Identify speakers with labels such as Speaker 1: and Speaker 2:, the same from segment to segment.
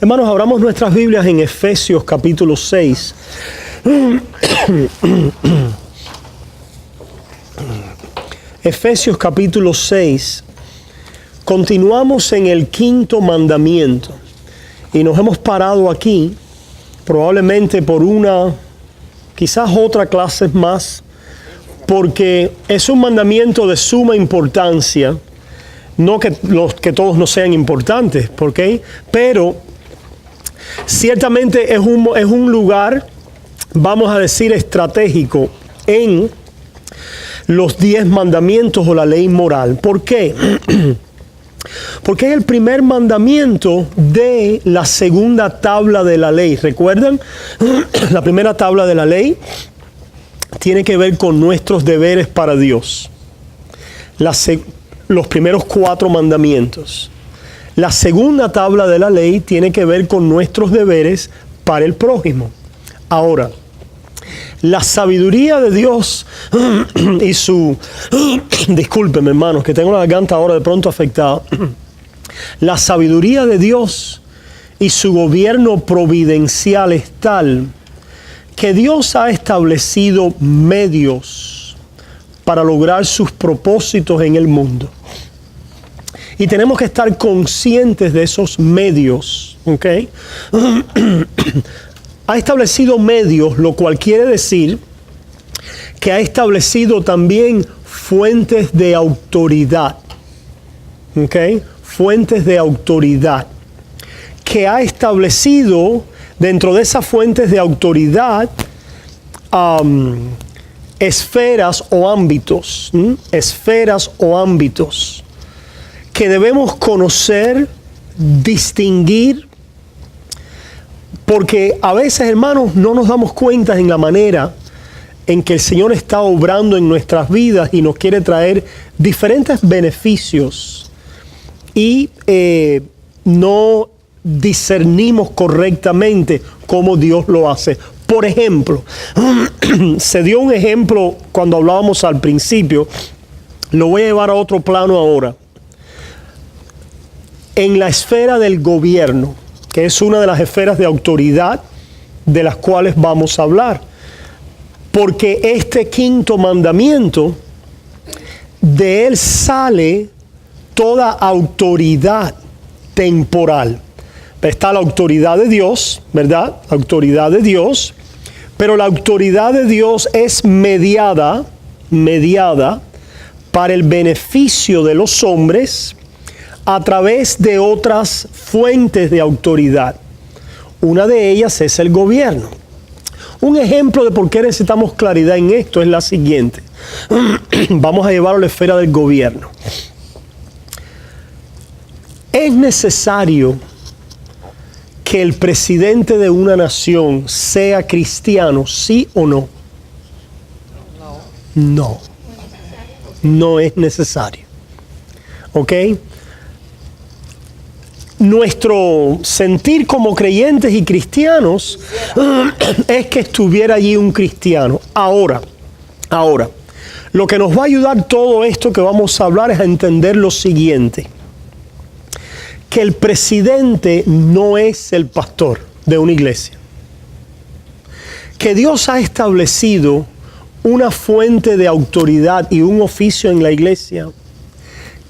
Speaker 1: Hermanos, abramos nuestras Biblias en Efesios capítulo 6. Efesios capítulo 6. Continuamos en el quinto mandamiento. Y nos hemos parado aquí, probablemente por una, quizás otra clase más, porque es un mandamiento de suma importancia. No que todos no sean importantes, ¿ok? Pero ciertamente es un lugar, vamos a decir, estratégico en los 10 mandamientos o la ley moral. ¿Por qué? Porque es el primer mandamiento de la segunda tabla de la ley. ¿Recuerdan? La primera tabla de la ley tiene que ver con nuestros deberes para Dios. Los primeros 4 mandamientos. La segunda tabla de la ley tiene que ver con nuestros deberes para el prójimo. Ahora, la sabiduría de Dios y su... Discúlpenme, hermanos, que tengo la garganta ahora de pronto afectada. La sabiduría de Dios y su gobierno providencial es tal que Dios ha establecido medios para lograr sus propósitos en el mundo. Y tenemos que estar conscientes de esos medios, ¿ok? Ha establecido medios, lo cual quiere decir que ha establecido también fuentes de autoridad, ¿ok? Fuentes de autoridad, que ha establecido dentro de esas fuentes de autoridad esferas o ámbitos, que debemos conocer, distinguir, porque a veces, hermanos, no nos damos cuenta en la manera en que el Señor está obrando en nuestras vidas y nos quiere traer diferentes beneficios y no discernimos correctamente cómo Dios lo hace. Por ejemplo, se dio un ejemplo cuando hablábamos al principio, lo voy a llevar a otro plano ahora. En la esfera del gobierno, que es una de las esferas de autoridad de las cuales vamos a hablar. Porque este quinto mandamiento, de él sale toda autoridad temporal. Está la autoridad de Dios, ¿verdad? La autoridad de Dios. Pero la autoridad de Dios es mediada para el beneficio de los hombres a través de otras fuentes de autoridad. Una de ellas es el gobierno. Un ejemplo de por qué necesitamos claridad en esto es la siguiente. Vamos a llevarlo a la esfera del gobierno. ¿Es necesario que el presidente de una nación sea cristiano, sí o no? No. No es necesario. ¿Ok? Nuestro sentir como creyentes y cristianos es que estuviera allí un cristiano. Ahora, lo que nos va a ayudar todo esto que vamos a hablar es a entender lo siguiente: que el presidente no es el pastor de una iglesia. Que Dios ha establecido una fuente de autoridad y un oficio en la iglesia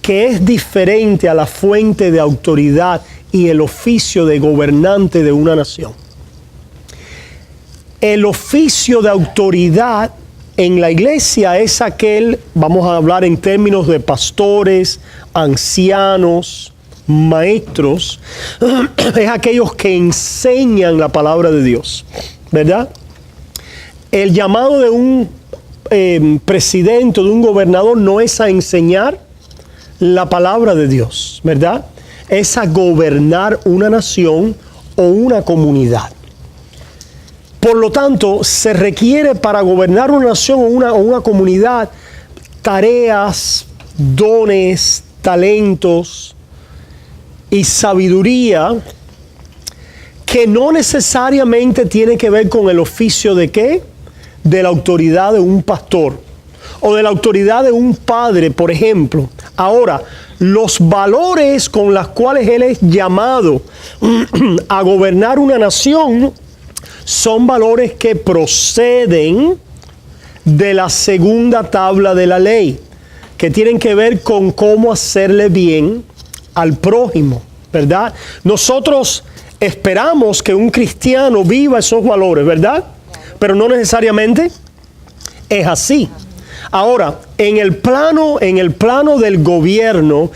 Speaker 1: que es diferente a la fuente de autoridad y el oficio de gobernante de una nación. El oficio de autoridad en la iglesia es aquel, vamos a hablar en términos de pastores, ancianos, maestros, es aquellos que enseñan la palabra de Dios, ¿verdad? El llamado de un presidente, de un gobernador, no es a enseñar la palabra de Dios, ¿verdad? Es a gobernar una nación o una comunidad. Por lo tanto, se requiere para gobernar una nación o una comunidad tareas, dones, talentos y sabiduría que no necesariamente tiene que ver con el oficio de ¿qué? De la autoridad de un pastor o de la autoridad de un padre, por ejemplo. Ahora, los valores con los cuales Él es llamado a gobernar una nación son valores que proceden de la segunda tabla de la ley, que tienen que ver con cómo hacerle bien al prójimo, ¿verdad? Nosotros esperamos que un cristiano viva esos valores, ¿verdad? Pero no necesariamente es así. Ahora, en el plano del gobierno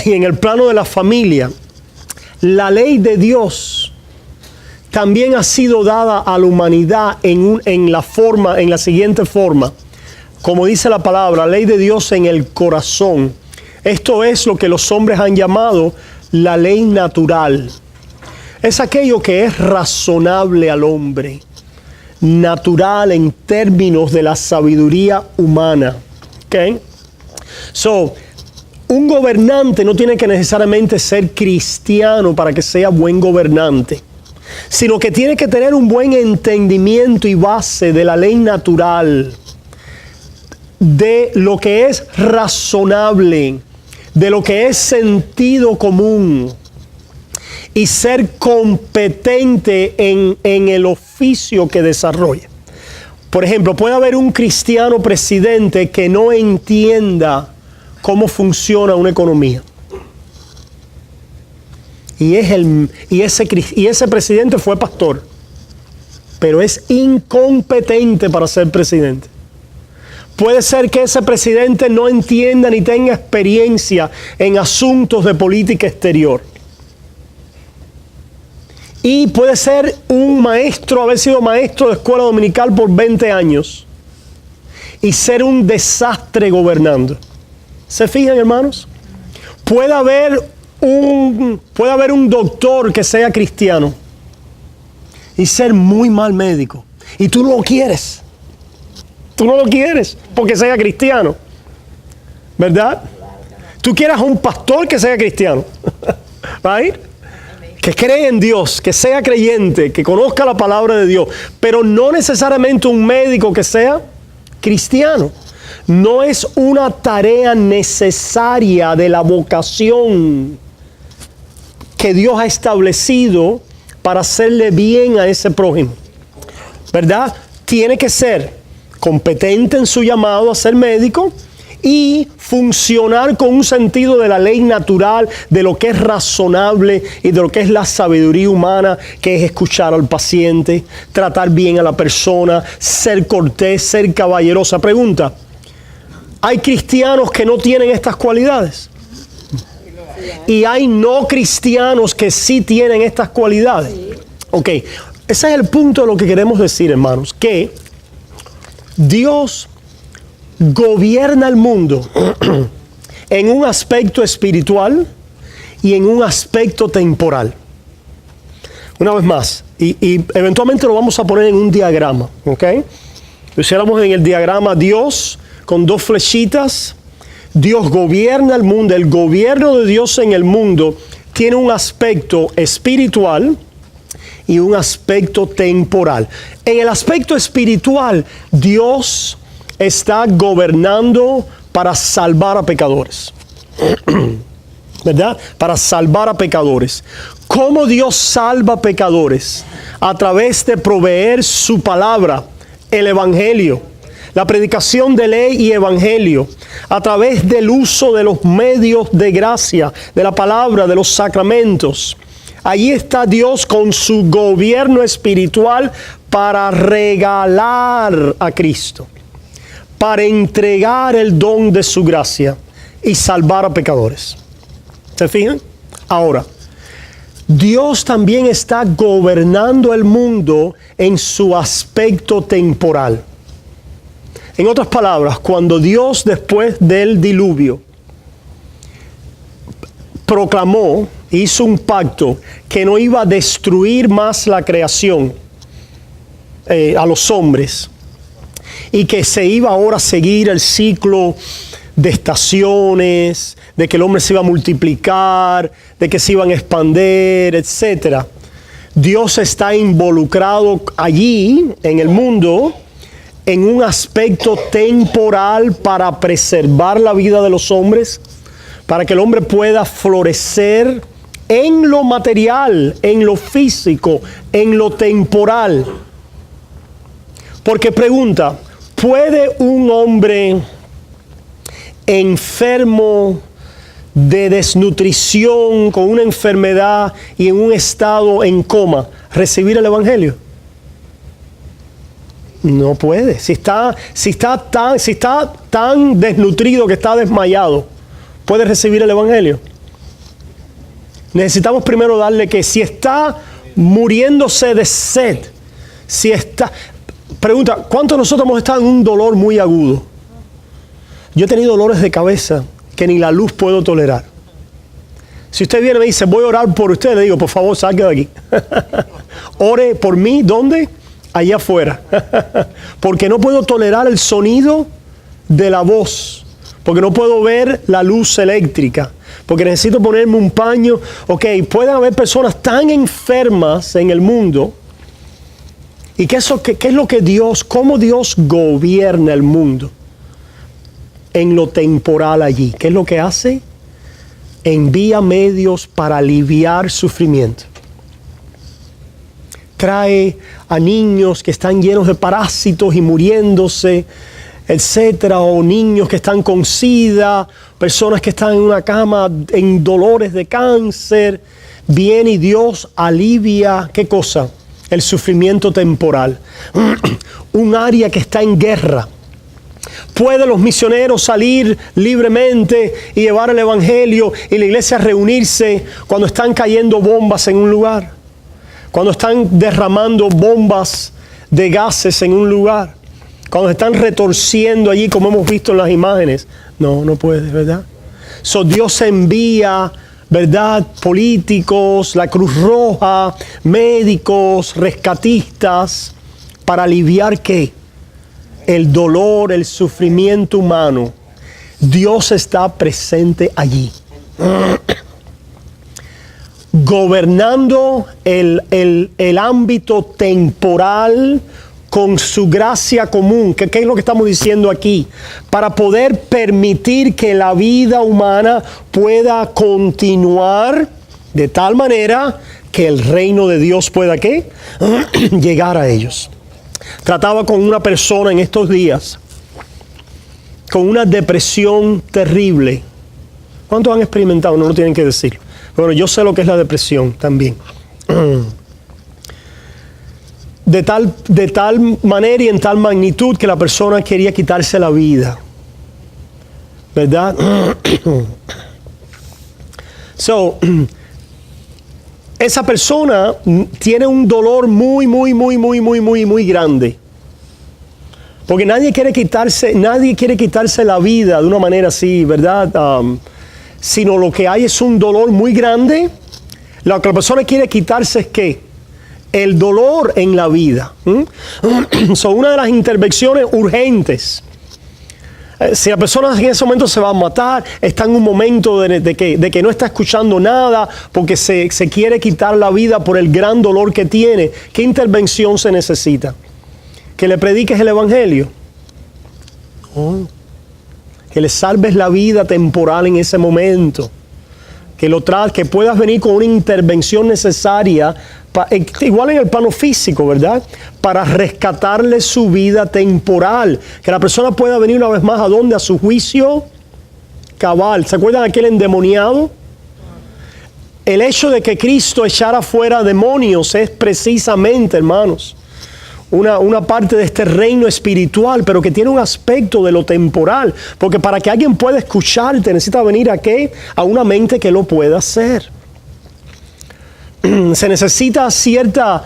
Speaker 1: y en el plano de la familia, la ley de Dios también ha sido dada a la humanidad en la siguiente forma. Como dice la palabra, ley de Dios en el corazón. Esto es lo que los hombres han llamado la ley natural. Es aquello que es razonable al hombre, natural en términos de la sabiduría humana. ¿Okay? So, un gobernante no tiene que necesariamente ser cristiano para que sea buen gobernante, sino que tiene que tener un buen entendimiento y base de la ley natural, de lo que es razonable, de lo que es sentido común, y ser competente en el oficio que desarrolla. Por ejemplo, puede haber un cristiano presidente que no entienda cómo funciona una economía. Y ese presidente fue pastor, pero es incompetente para ser presidente. Puede ser que ese presidente no entienda ni tenga experiencia en asuntos de política exterior. Y puede ser un maestro, haber sido maestro de escuela dominical por 20 años y ser un desastre gobernando. ¿Se fijan, hermanos? Puede haber un doctor que sea cristiano y ser muy mal médico. Y tú no lo quieres. Tú no lo quieres porque sea cristiano. ¿Verdad? Tú quieres a un pastor que sea cristiano. ¿Right? Que cree en Dios, que sea creyente, que conozca la palabra de Dios, pero no necesariamente un médico que sea cristiano. No es una tarea necesaria de la vocación que Dios ha establecido para hacerle bien a ese prójimo, ¿verdad? Tiene que ser competente en su llamado a ser médico y funcionar con un sentido de la ley natural, de lo que es razonable y de lo que es la sabiduría humana, que es escuchar al paciente, tratar bien a la persona, ser cortés, ser caballerosa. Pregunta, ¿hay cristianos que no tienen estas cualidades? Y hay no cristianos que sí tienen estas cualidades. Ok, ese es el punto de lo que queremos decir, hermanos, que Dios gobierna el mundo en un aspecto espiritual y en un aspecto temporal. Una vez más, y eventualmente lo vamos a poner en un diagrama, ¿ok? Lo hiciéramos en el diagrama Dios con dos flechitas. Dios gobierna el mundo. El gobierno de Dios en el mundo tiene un aspecto espiritual y un aspecto temporal. En el aspecto espiritual, Dios está gobernando para salvar a pecadores. ¿Verdad? Para salvar a pecadores. ¿Cómo Dios salva a pecadores? A través de proveer su palabra, el evangelio, la predicación de ley y evangelio, a través del uso de los medios de gracia, de la palabra, de los sacramentos. Allí está Dios con su gobierno espiritual para regalar a Cristo, para entregar el don de su gracia y salvar a pecadores. ¿Se fijan? Ahora, Dios también está gobernando el mundo en su aspecto temporal. En otras palabras, cuando Dios, después del diluvio, proclamó, hizo un pacto que no iba a destruir más la creación, a los hombres, y que se iba ahora a seguir el ciclo de estaciones, de que el hombre se iba a multiplicar, de que se iban a expandir, etc. Dios está involucrado allí en el mundo en un aspecto temporal para preservar la vida de los hombres, para que el hombre pueda florecer en lo material, en lo físico, en lo temporal. Porque pregunta, ¿puede un hombre enfermo de desnutrición, con una enfermedad y en un estado en coma, recibir el evangelio? No puede. Si está tan desnutrido que está desmayado, ¿puede recibir el evangelio? Necesitamos primero darle que si está muriéndose de sed, si está... Pregunta, ¿cuántos de nosotros hemos estado en un dolor muy agudo? Yo he tenido dolores de cabeza que ni la luz puedo tolerar. Si usted viene y me dice, voy a orar por usted, le digo, por favor, salga de aquí. Ore por mí, ¿dónde? Allá afuera. Porque no puedo tolerar el sonido de la voz. Porque no puedo ver la luz eléctrica. Porque necesito ponerme un paño. Ok, pueden haber personas tan enfermas en el mundo. ¿Y qué es lo que Dios, cómo Dios gobierna el mundo? En lo temporal allí. ¿Qué es lo que hace? Envía medios para aliviar sufrimiento. Trae a niños que están llenos de parásitos y muriéndose, etcétera, o niños que están con SIDA, personas que están en una cama en dolores de cáncer. Viene y Dios alivia, ¿qué cosa? El sufrimiento temporal. Un área que está en guerra. ¿Pueden los misioneros salir libremente y llevar el evangelio y la iglesia reunirse cuando están cayendo bombas en un lugar? Cuando están derramando bombas de gases en un lugar. Cuando están retorciendo allí, como hemos visto en las imágenes. No, no puede, ¿verdad? So, Dios envía, ¿verdad? Políticos, la Cruz Roja, médicos, rescatistas, para aliviar ¿qué? El dolor, el sufrimiento humano. Dios está presente allí. Gobernando el ámbito temporal con su gracia común. ¿Qué es lo que estamos diciendo aquí? Para poder permitir que la vida humana pueda continuar de tal manera que el reino de Dios pueda ¿qué? Llegar a ellos. Trataba con una persona en estos días con una depresión terrible. ¿Cuántos han experimentado? No lo tienen que decir. Bueno, yo sé lo que es la depresión también. De tal manera y en tal magnitud que la persona quería quitarse la vida. ¿Verdad? Esa persona tiene un dolor muy grande. Porque nadie quiere quitarse la vida de una manera así, ¿verdad? Sino lo que hay es un dolor muy grande. Lo que la persona quiere quitarse es ¿qué? El dolor en la vida. Son una de las intervenciones urgentes. Si la persona en ese momento se va a matar, está en un momento de que no está escuchando nada porque se quiere quitar la vida por el gran dolor que tiene, ¿qué intervención se necesita? Que le prediques el evangelio. Que le salves la vida temporal en ese momento. Que puedas venir con una intervención necesaria, igual en el plano físico, ¿verdad? Para rescatarle su vida temporal. Que la persona pueda venir una vez más, ¿a dónde? A su juicio cabal. ¿Se acuerdan de aquel endemoniado? El hecho de que Cristo echara fuera demonios es precisamente, hermanos, una parte de este reino espiritual, pero que tiene un aspecto de lo temporal. Porque para que alguien pueda escucharte, necesita venir ¿a qué? A una mente que lo pueda hacer. Se necesita ciertas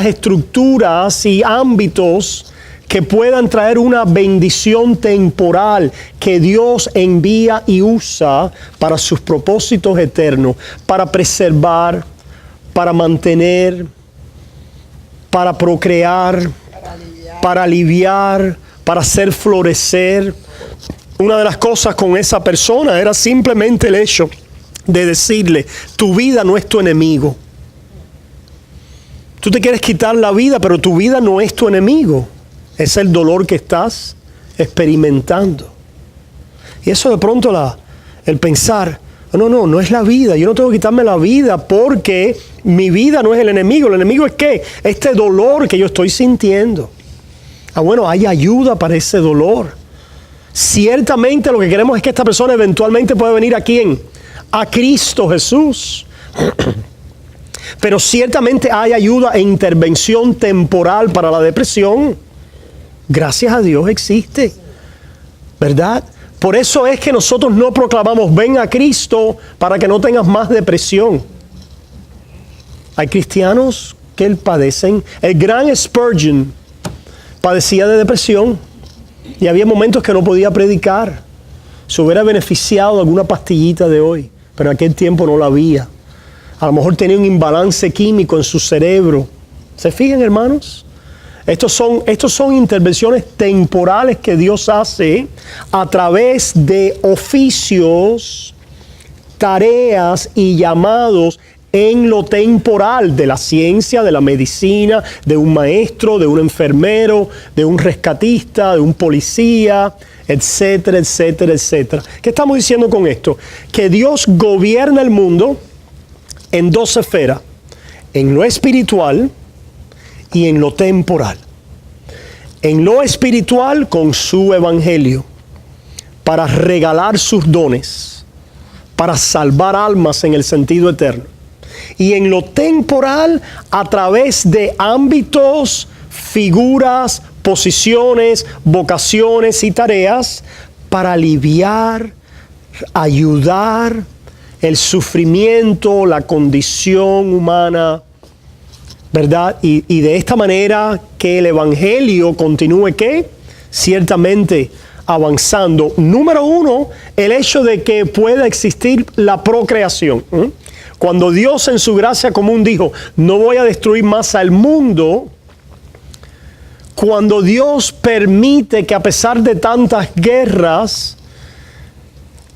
Speaker 1: estructuras y ámbitos que puedan traer una bendición temporal que Dios envía y usa para sus propósitos eternos, para preservar, para mantener, para procrear, para aliviar, para hacer florecer. Una de las cosas con esa persona era simplemente el hecho de decirle, tu vida no es tu enemigo. Tú te quieres quitar la vida, pero tu vida no es tu enemigo. Es el dolor que estás experimentando. Y eso de pronto El pensar, no es la vida, yo no tengo que quitarme la vida porque mi vida no es el enemigo es ¿qué? Este dolor que yo estoy sintiendo. Bueno, hay ayuda para ese dolor. Ciertamente lo que queremos es que esta persona eventualmente pueda venir ¿a quién? A Cristo Jesús. Pero ciertamente hay ayuda e intervención temporal para la depresión. Gracias a Dios existe, ¿verdad? Por eso es que nosotros no proclamamos ven a Cristo para que no tengas más depresión. Hay cristianos que padecen. El gran Spurgeon padecía de depresión y había momentos que no podía predicar. Se hubiera beneficiado de alguna pastillita de hoy, pero en aquel tiempo no la había. A lo mejor tenía un imbalance químico en su cerebro. ¿Se fijan, hermanos? Estos son intervenciones temporales que Dios hace a través de oficios, tareas y llamados en lo temporal de la ciencia, de la medicina, de un maestro, de un enfermero, de un rescatista, de un policía, etcétera, etcétera, etcétera. ¿Qué estamos diciendo con esto? Que Dios gobierna el mundo en dos esferas, en lo espiritual y en lo temporal. En lo espiritual con su evangelio, para regalar sus dones, para salvar almas en el sentido eterno. Y en lo temporal a través de ámbitos, figuras, posiciones, vocaciones y tareas para aliviar, ayudar el sufrimiento, la condición humana, ¿verdad? Y de esta manera que el evangelio continúe, ¿qué? Ciertamente avanzando. Número uno, el hecho de que pueda existir la procreación. Cuando Dios en su gracia común dijo, no voy a destruir más al mundo, cuando Dios permite que a pesar de tantas guerras,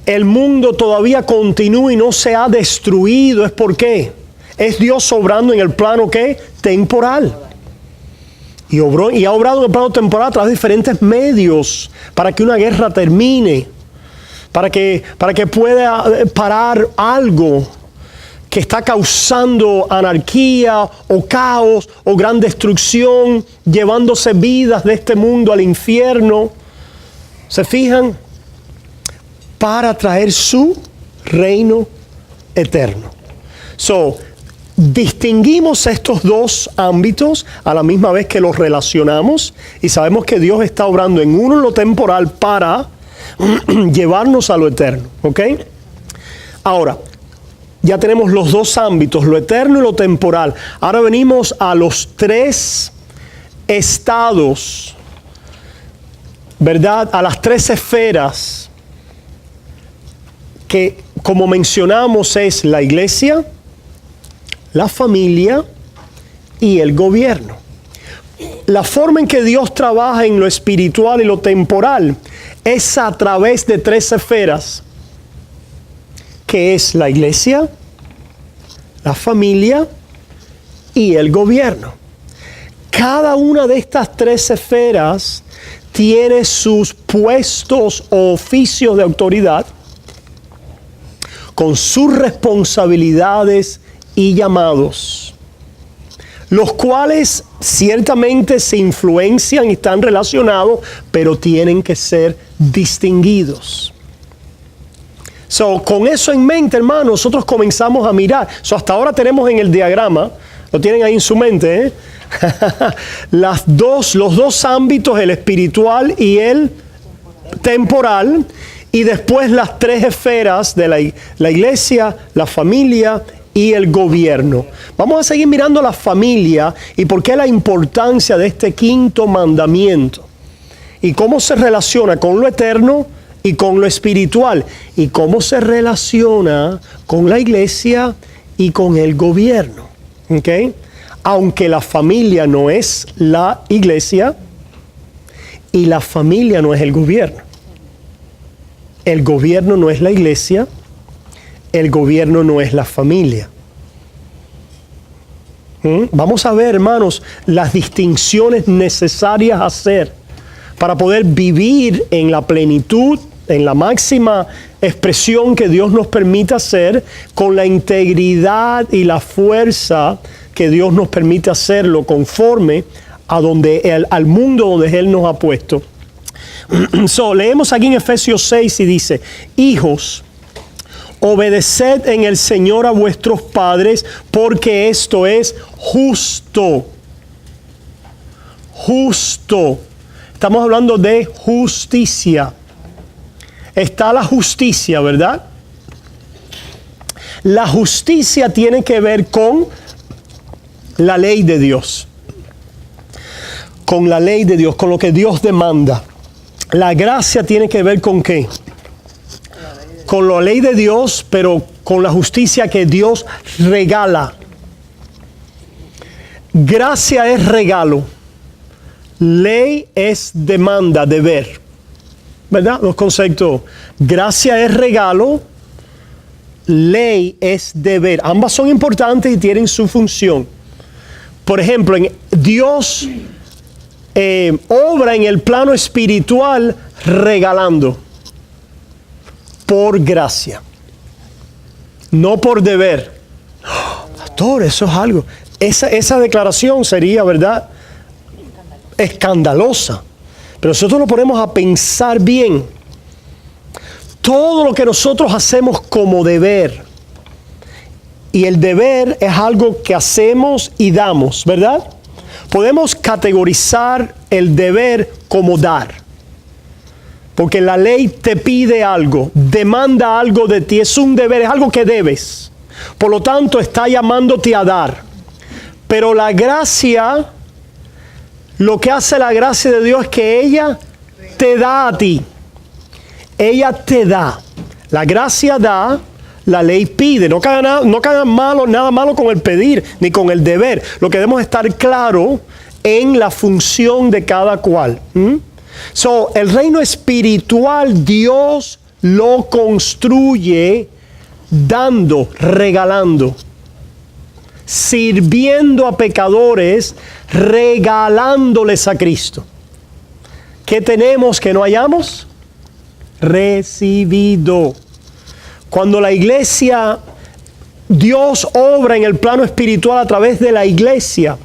Speaker 1: el mundo todavía continúe y no se ha destruido, ¿es por qué? Es Dios obrando en el plano ¿qué? Temporal. Y ha obrado en el plano temporal a través de diferentes medios para que una guerra termine, para que pueda parar algo que está causando anarquía o caos o gran destrucción, llevándose vidas de este mundo al infierno. ¿Se fijan? Para traer su reino eterno. Distinguimos estos dos ámbitos a la misma vez que los relacionamos y sabemos que Dios está obrando en uno en lo temporal para llevarnos a lo eterno. ¿Ok? Ahora, ya tenemos los dos ámbitos, lo eterno y lo temporal. Ahora venimos a los tres estados, ¿verdad? A las tres esferas que, como mencionamos, es la iglesia, la familia y el gobierno. La forma en que Dios trabaja en lo espiritual y lo temporal es a través de tres esferas, que es la iglesia, la familia y el gobierno. Cada una de estas tres esferas tiene sus puestos o oficios de autoridad con sus responsabilidades y llamados, los cuales ciertamente se influencian y están relacionados, pero tienen que ser distinguidos. Con eso en mente, hermanos, nosotros comenzamos a mirar. Hasta ahora tenemos en el diagrama, lo tienen ahí en su mente, los dos ámbitos, el espiritual y el temporal, y después las tres esferas de la iglesia, la familia y el gobierno. Vamos a seguir mirando la familia y por qué la importancia de este quinto mandamiento y cómo se relaciona con lo eterno y con lo espiritual, y cómo se relaciona con la iglesia y con el gobierno. ¿Okay? Aunque la familia no es la iglesia y la familia no es el gobierno. El gobierno no es la iglesia, el gobierno no es la familia. Vamos a ver, hermanos, las distinciones necesarias a hacer para poder vivir en la plenitud, en la máxima expresión que Dios nos permite hacer, con la integridad y la fuerza que Dios nos permite hacerlo conforme a al mundo donde Él nos ha puesto. Leemos aquí en Efesios 6 y dice: hijos, obedeced en el Señor a vuestros padres, porque esto es justo. Justo. Estamos hablando de justicia. Está la justicia, ¿verdad? La justicia tiene que ver con la ley de Dios. Con la ley de Dios, con lo que Dios demanda. La gracia tiene que ver con ¿qué? Con la ley de Dios, pero con la justicia que Dios regala. Gracia es regalo. Ley es demanda, deber. ¿Verdad? Los conceptos. Gracia es regalo. Ley es deber. Ambas son importantes y tienen su función. Por ejemplo, Dios obra en el plano espiritual regalando. Por gracia. No por deber. Pastor, eso es algo. Esa declaración sería, ¿verdad?, escandalosa. Pero nosotros nos ponemos a pensar bien. Todo lo que nosotros hacemos como deber, y el deber es algo que hacemos y damos, ¿verdad? Podemos categorizar el deber como dar. Porque la ley te pide algo, demanda algo de ti, es un deber, es algo que debes. Por lo tanto, está llamándote a dar. Pero la gracia, lo que hace la gracia de Dios es que ella te da a ti. Ella te da. La gracia da, la ley pide. No caigan nada malo con el pedir, ni con el deber. Lo que debemos estar claro en la función de cada cual. El reino espiritual, Dios lo construye dando, regalando, sirviendo a pecadores, regalándoles a Cristo. ¿Qué tenemos que no hayamos? Recibido. Cuando la iglesia, Dios obra en el plano espiritual a través de la iglesia,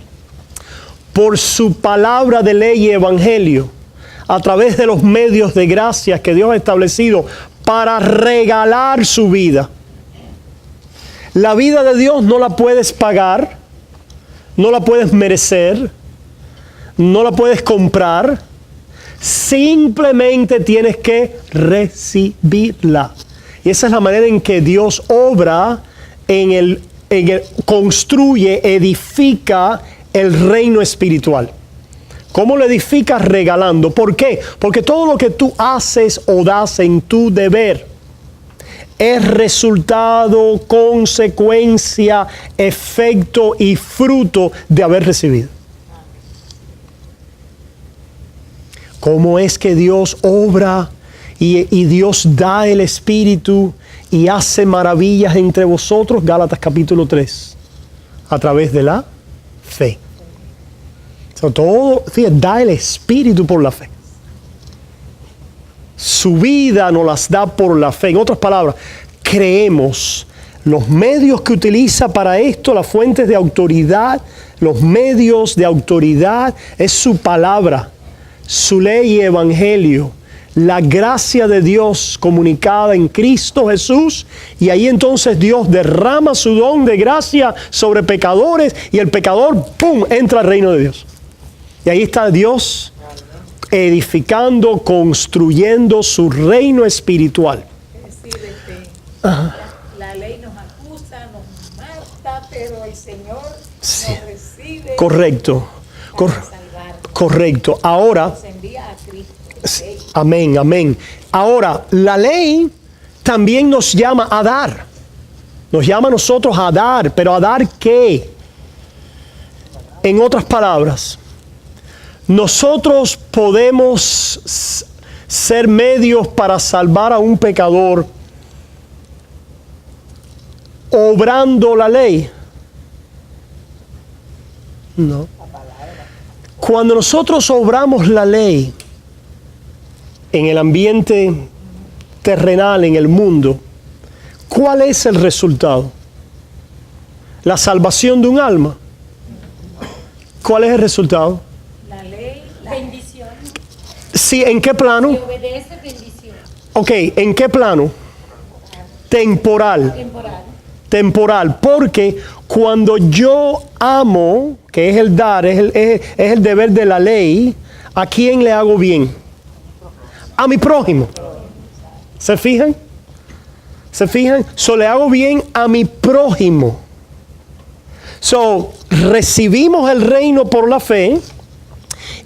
Speaker 1: por su palabra de ley y evangelio, a través de los medios de gracia que Dios ha establecido para regalar su vida. La vida de Dios no la puedes pagar, no la puedes merecer, no la puedes comprar. Simplemente tienes que recibirla. Y esa es la manera en que Dios obra, construye, edifica el reino espiritual. ¿Cómo lo edificas? Regalando. ¿Por qué? Porque todo lo que tú haces o das en tu deber es resultado, consecuencia, efecto y fruto de haber recibido. ¿Cómo es que Dios obra y Dios da el Espíritu y hace maravillas entre vosotros? Gálatas capítulo 3. A través de la fe. Todo, fíjate, da el Espíritu por la fe. Su vida nos las da por la fe. En otras palabras, creemos. Los medios que utiliza para esto, las fuentes de autoridad, los medios de autoridad, es su palabra, su ley y evangelio, la gracia de Dios comunicada en Cristo Jesús, y ahí entonces Dios derrama su don de gracia sobre pecadores, y el pecador, ¡pum!, entra al reino de Dios. Y ahí está Dios edificando, construyendo su reino espiritual.
Speaker 2: Es decir, la ley nos acusa, nos mata, pero el Señor
Speaker 1: Sí.
Speaker 2: nos recibe.
Speaker 1: Correcto.
Speaker 2: Para salvarnos.
Speaker 1: Correcto. Ahora,
Speaker 2: Nos envía a Cristo.
Speaker 1: sí, amén, amén. Ahora, la ley también nos llama a dar. Nos llama a nosotros a dar, pero ¿a dar qué? En otras palabras, nosotros podemos ser medios para salvar a un pecador obrando la ley. No. Cuando nosotros obramos la ley en el ambiente terrenal en el mundo, ¿cuál es el resultado? La salvación de un alma. ¿Cuál es el resultado?
Speaker 2: La ley, la
Speaker 3: Bendición.
Speaker 1: Sí, ¿en qué plano?
Speaker 3: Si obedece, bendición.
Speaker 1: Ok, ¿en qué plano? Temporal.
Speaker 3: Temporal.
Speaker 1: Temporal, porque cuando yo amo, que es el dar, es el deber de la ley, ¿a quién le hago bien? A mi prójimo. ¿Se fijan? ¿Se fijan? So, le hago bien a mi prójimo. So, recibimos el reino por la fe,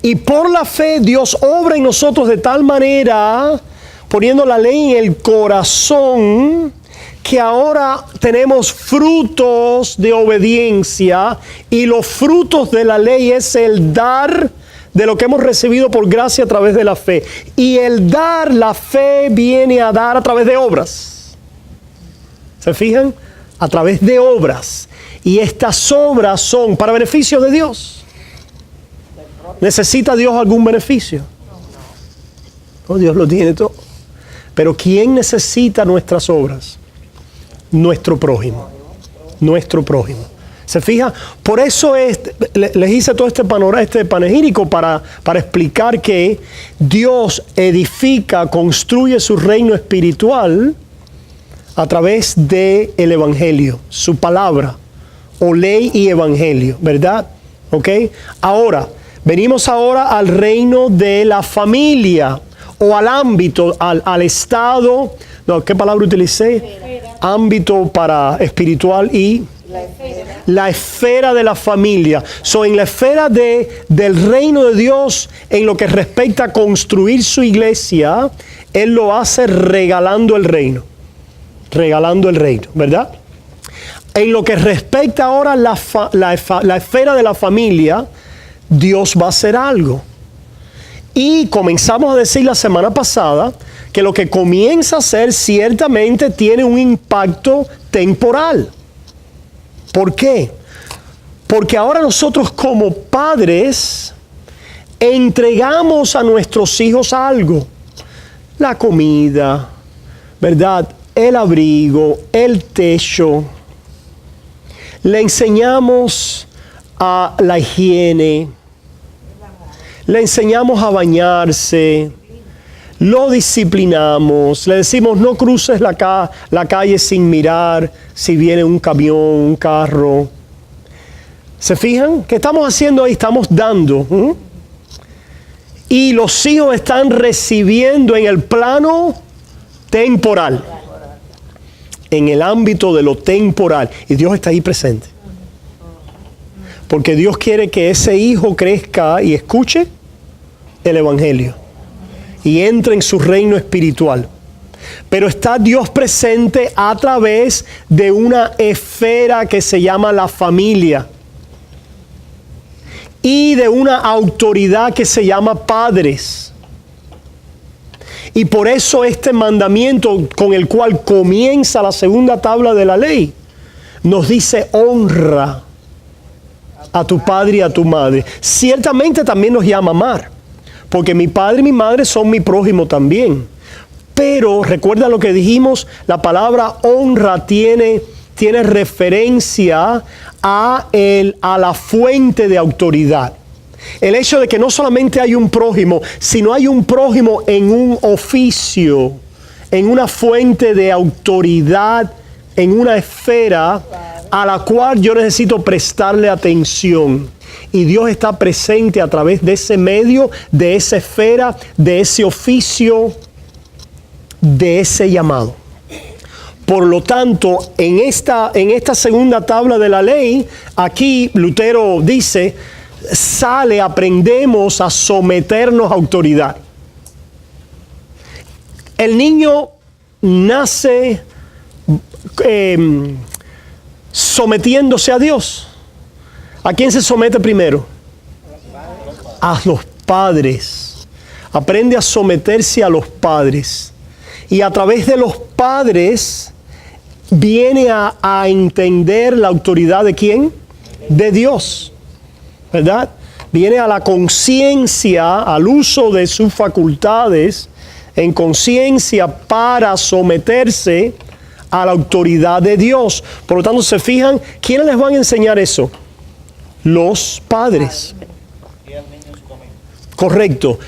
Speaker 1: y por la fe Dios obra en nosotros de tal manera, poniendo la ley en el corazón, que ahora tenemos frutos de obediencia, y los frutos de la ley es el dar de lo que hemos recibido por gracia a través de la fe. Y el dar, la fe viene a dar a través de obras. ¿Se fijan? A través de obras. Y estas obras son para beneficio de Dios. ¿Necesita Dios algún beneficio? No, Dios lo tiene todo. Pero ¿quién necesita nuestras obras? Nuestro prójimo. Nuestro prójimo. ¿Se fija? Por eso les hice todo este panorama, este panegírico para explicar que Dios edifica, construye su reino espiritual a través del Evangelio, su palabra, o ley y evangelio, ¿verdad? ¿Ok? Ahora, venimos ahora al reino de la familia, o al ámbito, al estado, no, ¿qué palabra utilicé?
Speaker 3: Esfera.
Speaker 1: Ámbito para espiritual y la esfera de la familia. So, en la esfera del reino de Dios, en lo que respecta a construir su iglesia, Él lo hace regalando el reino. Regalando el reino, ¿verdad? En lo que respecta ahora a la esfera de la familia, Dios va a hacer algo. Y comenzamos a decir la semana pasada que lo que comienza a hacer ciertamente tiene un impacto temporal. ¿Por qué? Porque ahora nosotros como padres entregamos a nuestros hijos algo. La comida, ¿verdad? El abrigo, el techo. Le enseñamos a la higiene. Le enseñamos a bañarse. Lo disciplinamos. Le decimos no cruces la calle sin mirar si viene un camión, un carro. ¿Se fijan? ¿Qué estamos haciendo ahí? Estamos dando. Y los hijos están recibiendo en el plano temporal. En el ámbito de lo temporal. Y Dios está ahí presente. Porque Dios quiere que ese hijo crezca y escuche el Evangelio. Y entre en su reino espiritual. Pero está Dios presente a través de una esfera que se llama la familia. Y de una autoridad que se llama padres. Y por eso este mandamiento con el cual comienza la segunda tabla de la ley, nos dice honra a tu padre y a tu madre. Ciertamente también nos llama amar, porque mi padre y mi madre son mi prójimo también. Pero recuerda lo que dijimos, la palabra honra tiene referencia a la fuente de autoridad. El hecho de que no solamente hay un prójimo, sino hay un prójimo en un oficio, en una fuente de autoridad, en una esfera a la cual yo necesito prestarle atención. Y Dios está presente a través de ese medio, de esa esfera, de ese oficio, de ese llamado. Por lo tanto, en esta segunda tabla de la ley, aquí Lutero dice, aprendemos a someternos a autoridad. El niño nace sometiéndose a Dios. ¿A quién se somete primero? A los padres. Aprende a someterse a los padres. Y a través de los padres viene a entender la autoridad de ¿quién? De Dios. ¿Verdad? Viene a la conciencia, al uso de sus facultades, en conciencia para someterse a la autoridad de Dios. Por lo tanto, se fijan, ¿quiénes les van a enseñar eso? Los padres. Correcto.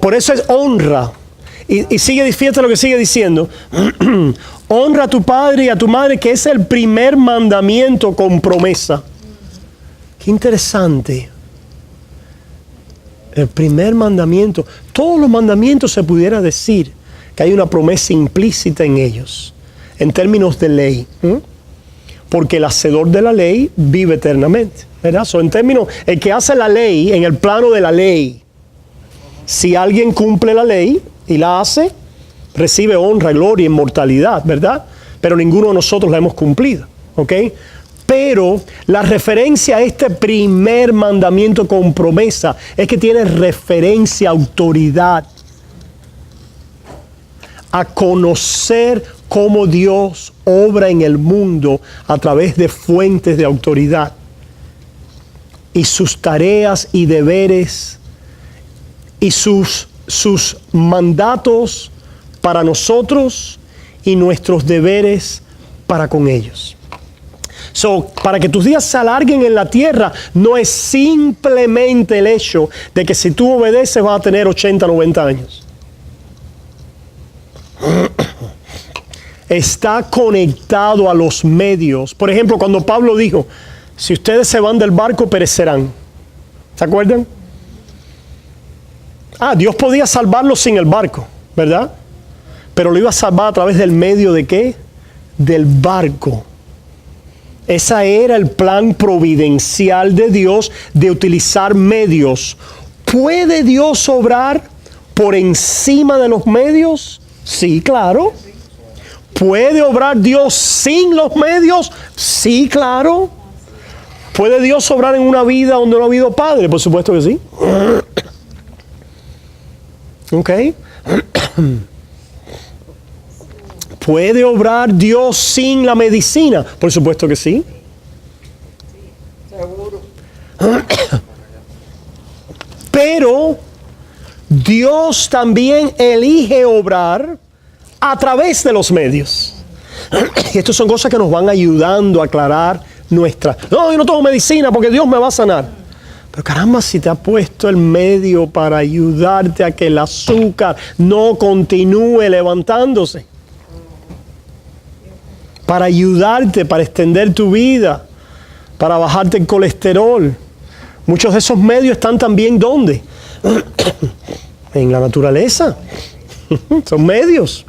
Speaker 1: Por eso es honra. Y sigue, fíjate lo que sigue diciendo. Honra a tu padre y a tu madre, que es el primer mandamiento con promesa. Qué interesante. El primer mandamiento. Todos los mandamientos se pudiera decir que hay una promesa implícita en ellos, en términos de ley. Porque el hacedor de la ley vive eternamente, ¿verdad? En términos, el que hace la ley, en el plano de la ley, si alguien cumple la ley y la hace, recibe honra, gloria, inmortalidad, ¿verdad? Pero ninguno de nosotros la hemos cumplido, ¿ok? Pero la referencia a este primer mandamiento con promesa es que tiene referencia a autoridad, a conocer cómo Dios obra en el mundo a través de fuentes de autoridad y sus tareas y deberes y sus mandatos para nosotros y nuestros deberes para con ellos. Para que tus días se alarguen en la tierra, no es simplemente el hecho de que si tú obedeces vas a tener 80, 90 años. Está conectado a los medios. Por ejemplo, cuando Pablo dijo, si ustedes se van del barco, perecerán. ¿Se acuerdan? Dios podía salvarlos sin el barco, ¿verdad? Pero lo iba a salvar a través del medio ¿de qué? Del barco. Ese era el plan providencial de Dios de utilizar medios. ¿Puede Dios obrar por encima de los medios? Sí, claro. ¿Puede obrar Dios sin los medios? Sí, claro. ¿Puede Dios obrar en una vida donde no ha habido padre? Por supuesto que sí. ¿Ok? ¿Puede obrar Dios sin la medicina? Por supuesto que sí.
Speaker 2: Seguro.
Speaker 1: Pero Dios también elige obrar a través de los medios. Y estas son cosas que nos van ayudando a aclarar nuestra... No, yo no tomo medicina porque Dios me va a sanar. Pero caramba, si te ha puesto el medio para ayudarte a que el azúcar no continúe levantándose. Para ayudarte, para extender tu vida, para bajarte el colesterol. Muchos de esos medios están también ¿dónde? En la naturaleza. Son medios.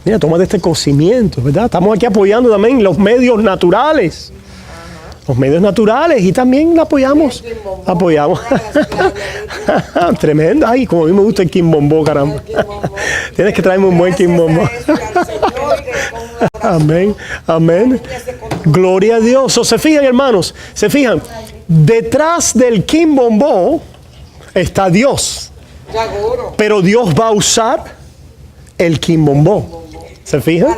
Speaker 1: Mira, tómate este cocimiento, ¿verdad? Estamos aquí apoyando también los medios naturales. Los medios naturales y también la apoyamos. Apoyamos. Tremendo. Ay, como a mí me gusta el quimbombó, caramba. Tienes que traerme un buen quimbombó. Amén, amén. Gloria a Dios. Se fijan, hermanos, se fijan. Detrás del quimbombó está Dios. Pero Dios va a usar el quimbombó. ¿Se fijan?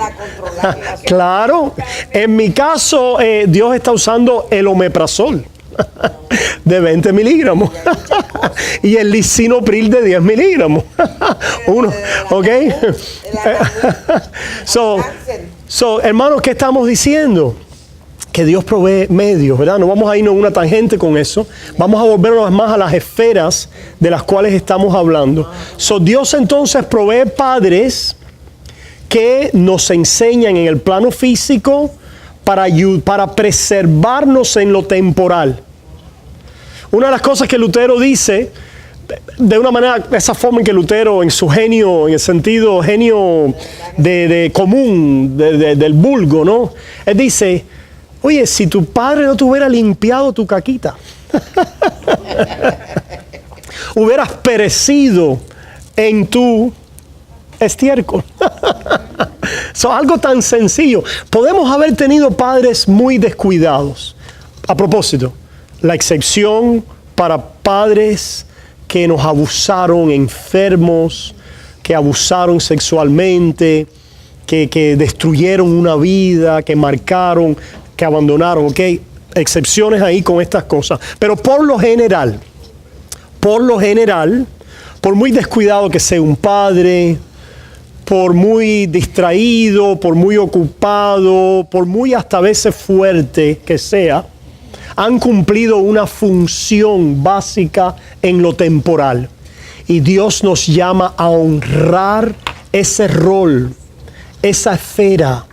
Speaker 1: Claro. En mi caso, Dios está usando el omeprazol de 20 miligramos y el lisinopril de 10 miligramos. Uno, ¿ok? Hermanos, ¿qué estamos diciendo? Que Dios provee medios, ¿verdad? No vamos a irnos en una tangente con eso. Vamos a volvernos más a las esferas de las cuales estamos hablando. Dios entonces provee padres que nos enseñan en el plano físico para preservarnos en lo temporal. Una de las cosas que Lutero dice, de una manera, esa forma en que Lutero, en su genio, en el sentido genio de común, del vulgo, ¿no? Él dice, oye, si tu padre no te hubiera limpiado tu caquita, hubieras perecido en tu estiércol. Algo tan sencillo. Podemos haber tenido padres muy descuidados. A propósito, la excepción para padres que nos abusaron, enfermos, que abusaron sexualmente, que destruyeron una vida, que marcaron, que abandonaron, ¿ok? Excepciones ahí con estas cosas. Pero por lo general, por muy descuidado que sea un padre, por muy distraído, por muy ocupado, por muy hasta a veces fuerte que sea, han cumplido una función básica en lo temporal. Y Dios nos llama a honrar ese rol, esa esfera,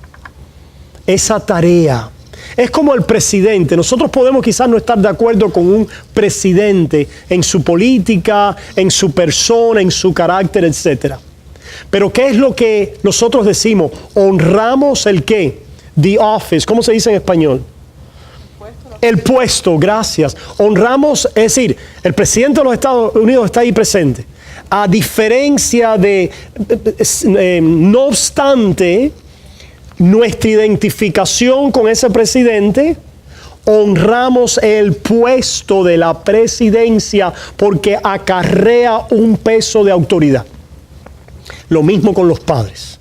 Speaker 1: esa tarea. Es como el presidente. Nosotros podemos quizás no estar de acuerdo con un presidente en su política, en su persona, en su carácter, etc. Pero ¿qué es lo que nosotros decimos? Honramos el ¿qué? The office. ¿Cómo se dice en español? El puesto, gracias. Honramos, es decir, el presidente de los Estados Unidos está ahí presente. A diferencia de, no obstante, nuestra identificación con ese presidente, honramos el puesto de la presidencia porque acarrea un peso de autoridad. Lo mismo con los padres.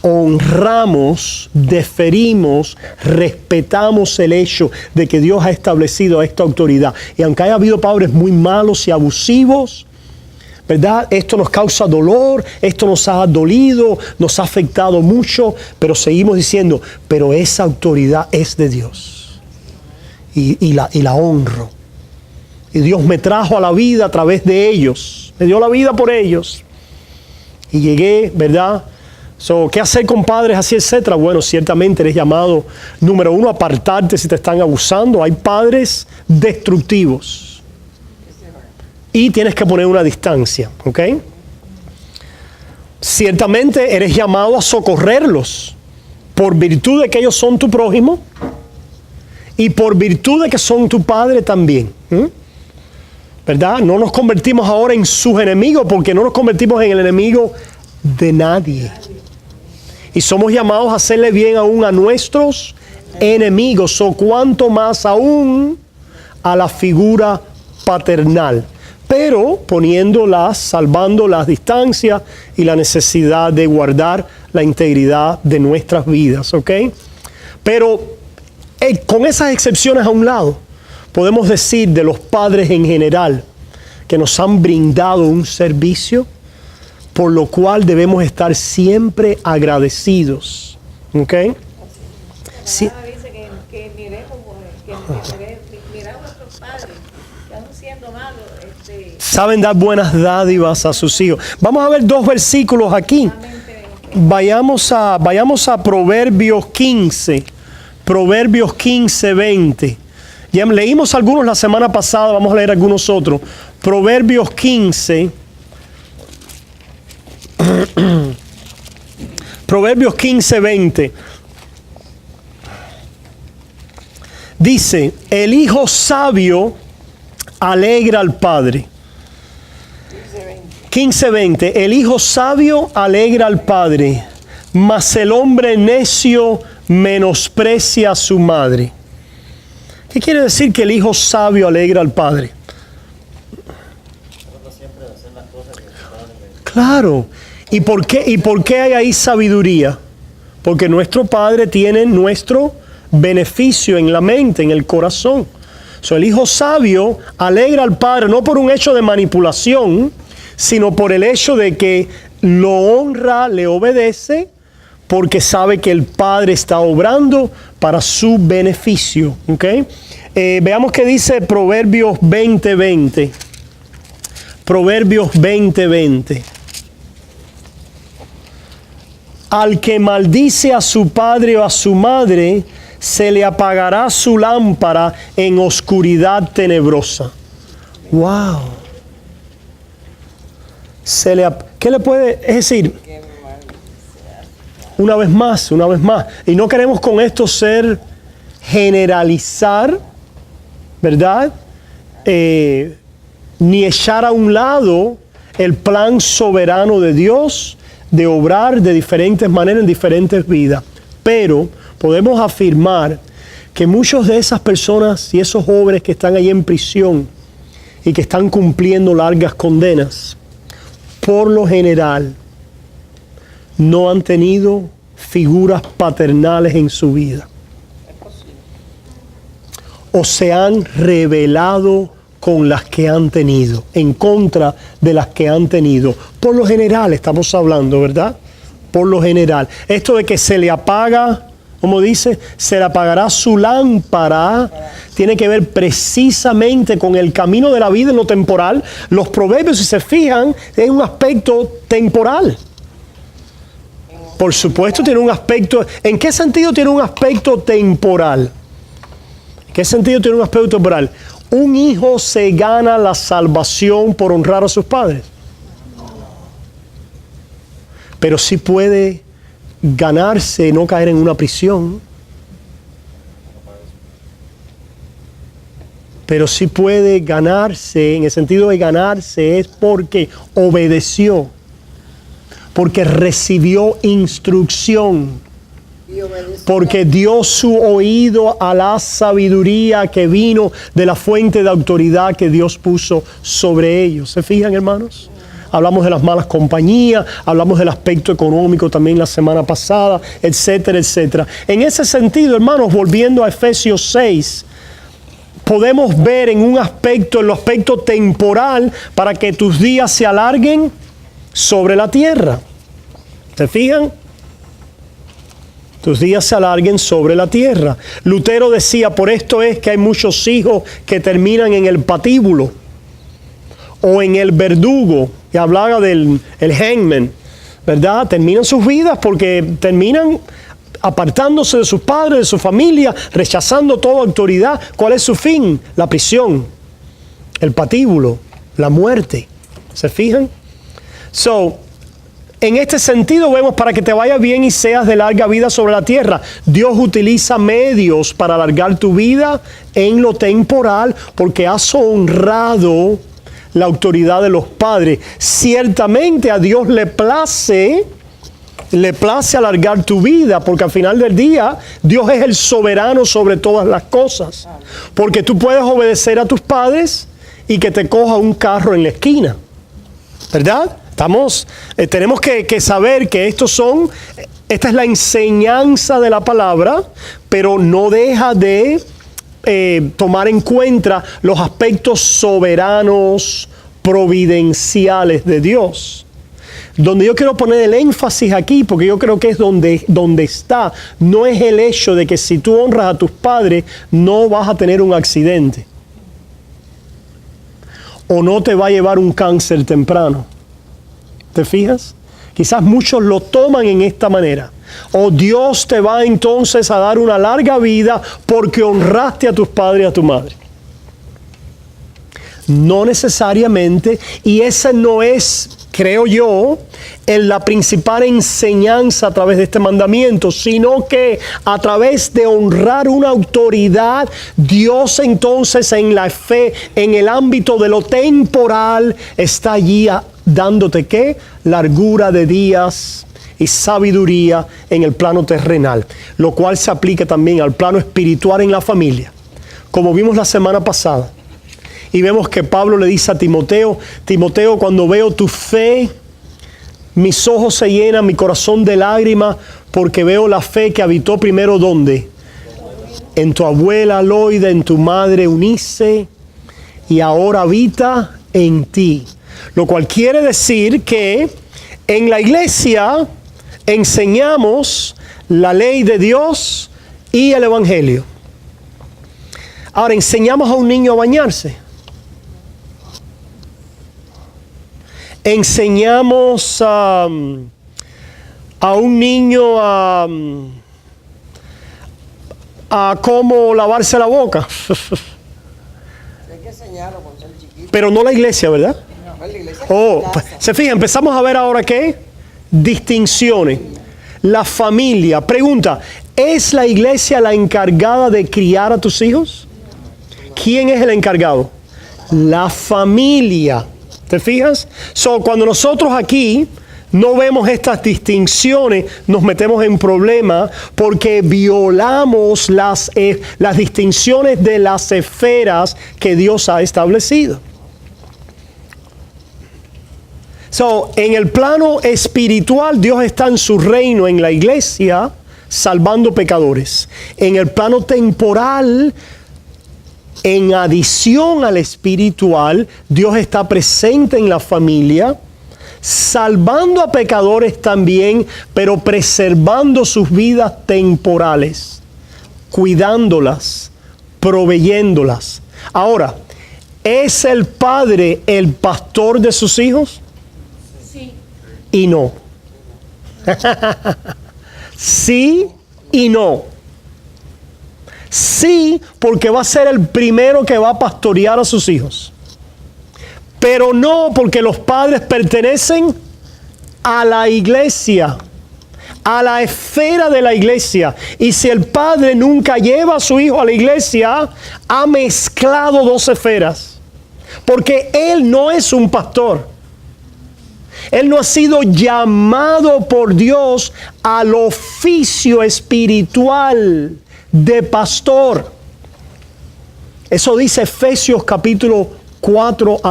Speaker 1: Honramos, deferimos, respetamos el hecho de que Dios ha establecido esta autoridad. Y aunque haya habido padres muy malos y abusivos, ¿verdad? Esto nos causa dolor, esto nos ha dolido, nos ha afectado mucho, pero seguimos diciendo, pero esa autoridad es de Dios. Y la honro. Y Dios me trajo a la vida a través de ellos. Me dio la vida por ellos. Y llegué, ¿verdad? ¿Qué hacer con padres así, etcétera? Bueno, ciertamente eres llamado, número uno, a apartarte si te están abusando. Hay padres destructivos. Y tienes que poner una distancia, ¿ok? Ciertamente eres llamado a socorrerlos por virtud de que ellos son tu prójimo y por virtud de que son tu padre también. ¿Verdad? No nos convertimos ahora en sus enemigos porque no nos convertimos en el enemigo de nadie. Y somos llamados a hacerle bien aún a nuestros enemigos, o cuanto más aún a la figura paternal. Pero salvando las distancias y la necesidad de guardar la integridad de nuestras vidas, ¿ok? Pero con esas excepciones a un lado, podemos decir de los padres en general que nos han brindado un servicio por lo cual debemos estar siempre agradecidos, ¿ok? Sí.
Speaker 2: Dice que miremos a nuestros padres, que aún siendo malos,
Speaker 1: saben dar buenas dádivas a sus hijos. Vamos a ver dos versículos aquí. Vayamos a Proverbios 15. Proverbios 15, 20. Ya leímos algunos la semana pasada, vamos a leer algunos otros. Proverbios 15. Proverbios 15, 20. Dice, el hijo sabio alegra al padre. 15:20. El hijo sabio alegra al padre, mas el hombre necio menosprecia a su madre. ¿Qué quiere decir que el hijo sabio alegra al padre? Claro. ¿Y por qué hay ahí sabiduría? Porque nuestro Padre tiene nuestro beneficio en la mente, en el corazón. El hijo sabio alegra al padre no por un hecho de manipulación, sino por el hecho de que lo honra, le obedece, porque sabe que el padre está obrando para su beneficio. ¿Okay? Veamos qué dice Proverbios 20:20. Proverbios 20:20. Al que maldice a su padre o a su madre, se le apagará su lámpara en oscuridad tenebrosa. ¡Wow! ¿Qué le puede? Es decir, una vez más. Y no queremos con esto generalizar, ¿verdad? Ni echar a un lado el plan soberano de Dios de obrar de diferentes maneras en diferentes vidas. Pero podemos afirmar que muchos de esas personas y esos jóvenes que están ahí en prisión y que están cumpliendo largas condenas, por lo general, no han tenido figuras paternales en su vida. O se han rebelado con las que han tenido, en contra de las que han tenido. Por lo general estamos hablando, ¿verdad? Por lo general. Esto de que se le apaga, como dice, se le apagará su lámpara, tiene que ver precisamente con el camino de la vida en lo temporal. Los proverbios, si se fijan, es un aspecto temporal. Por supuesto tiene un aspecto. ¿En qué sentido tiene un aspecto temporal? ¿En qué sentido tiene un aspecto temporal? ¿Un hijo se gana la salvación por honrar a sus padres? Pero sí puede ganarse, no caer en una prisión. Pero sí puede ganarse, en el sentido de ganarse es porque obedeció, porque recibió instrucción, porque dio su oído a la sabiduría que vino de la fuente de autoridad que Dios puso sobre ellos. ¿Se fijan, hermanos? Hablamos de las malas compañías, hablamos del aspecto económico también la semana pasada, etcétera, etcétera. En ese sentido, hermanos, volviendo a Efesios 6, podemos ver en un aspecto, en lo aspecto temporal, para que tus días se alarguen sobre la tierra. ¿Se fijan? Tus días se alarguen sobre la tierra. Lutero decía, por esto es que hay muchos hijos que terminan en el patíbulo o en el verdugo, y hablaba del hangman, ¿verdad? Terminan sus vidas porque terminan apartándose de sus padres, de su familia, rechazando toda autoridad. ¿Cuál es su fin? La prisión, el patíbulo, la muerte. ¿Se fijan? En este sentido vemos, para que te vaya bien y seas de larga vida sobre la tierra, Dios utiliza medios para alargar tu vida en lo temporal, porque has honrado la autoridad de los padres. Ciertamente a Dios le place alargar tu vida, porque al final del día Dios es el soberano sobre todas las cosas. Porque tú puedes obedecer a tus padres y que te coja un carro en la esquina, ¿verdad? Tenemos que saber que esta es la enseñanza de la palabra, pero no deja de tomar en cuenta los aspectos soberanos, providenciales de Dios. Donde yo quiero poner el énfasis aquí, porque yo creo que es donde está, no es el hecho de que si tú honras a tus padres, no vas a tener un accidente, o no te va a llevar un cáncer temprano. ¿Te fijas? Quizás muchos lo toman en esta manera. O Dios te va entonces a dar una larga vida porque honraste a tus padres y a tu madre. No necesariamente, y esa no es, creo yo, la principal enseñanza a través de este mandamiento, sino que a través de honrar una autoridad, Dios entonces en la fe, en el ámbito de lo temporal, está allí dándote ¿qué? Largura de días y sabiduría en el plano terrenal, lo cual se aplica también al plano espiritual en la familia, como vimos la semana pasada. Y vemos que Pablo le dice a Timoteo, Timoteo, cuando veo tu fe, mis ojos se llenan, mi corazón de lágrimas, porque veo la fe que habitó primero, ¿dónde? En tu abuela Loida, en tu madre Eunice, y ahora habita en ti. Lo cual quiere decir que en la iglesia enseñamos la ley de Dios y el evangelio. Ahora, enseñamos a un niño a bañarse. Enseñamos a un niño a cómo lavarse la boca.
Speaker 3: Hay que enseñarlo cuando sea chiquito.
Speaker 1: Pero no la iglesia, ¿verdad?
Speaker 3: No, la iglesia
Speaker 1: Oh,
Speaker 3: es la casa.
Speaker 1: se fijan, empezamos a ver ahora qué distinciones. La familia. Pregunta, ¿es la iglesia la encargada de criar a tus hijos? ¿Quién es el encargado? La familia. ¿Te fijas? Cuando nosotros aquí no vemos estas distinciones, nos metemos en problemas porque violamos las distinciones de las esferas que Dios ha establecido. En el plano espiritual, Dios está en su reino, en la iglesia, salvando pecadores. En el plano temporal, En adición al espiritual, Dios está presente en la familia, salvando a pecadores también, pero preservando sus vidas temporales, cuidándolas, proveyéndolas. Ahora, ¿es el padre el pastor de sus hijos?
Speaker 2: Sí.
Speaker 1: Y no. Sí y no. Sí, porque va a ser el primero que va a pastorear a sus hijos. Pero no, porque los padres pertenecen a la iglesia, a la esfera de la iglesia. Y si el padre nunca lleva a su hijo a la iglesia, ha mezclado dos esferas. Porque él no es un pastor. Él no ha sido llamado por Dios al oficio espiritual de pastor. Eso dice Efesios capítulo 4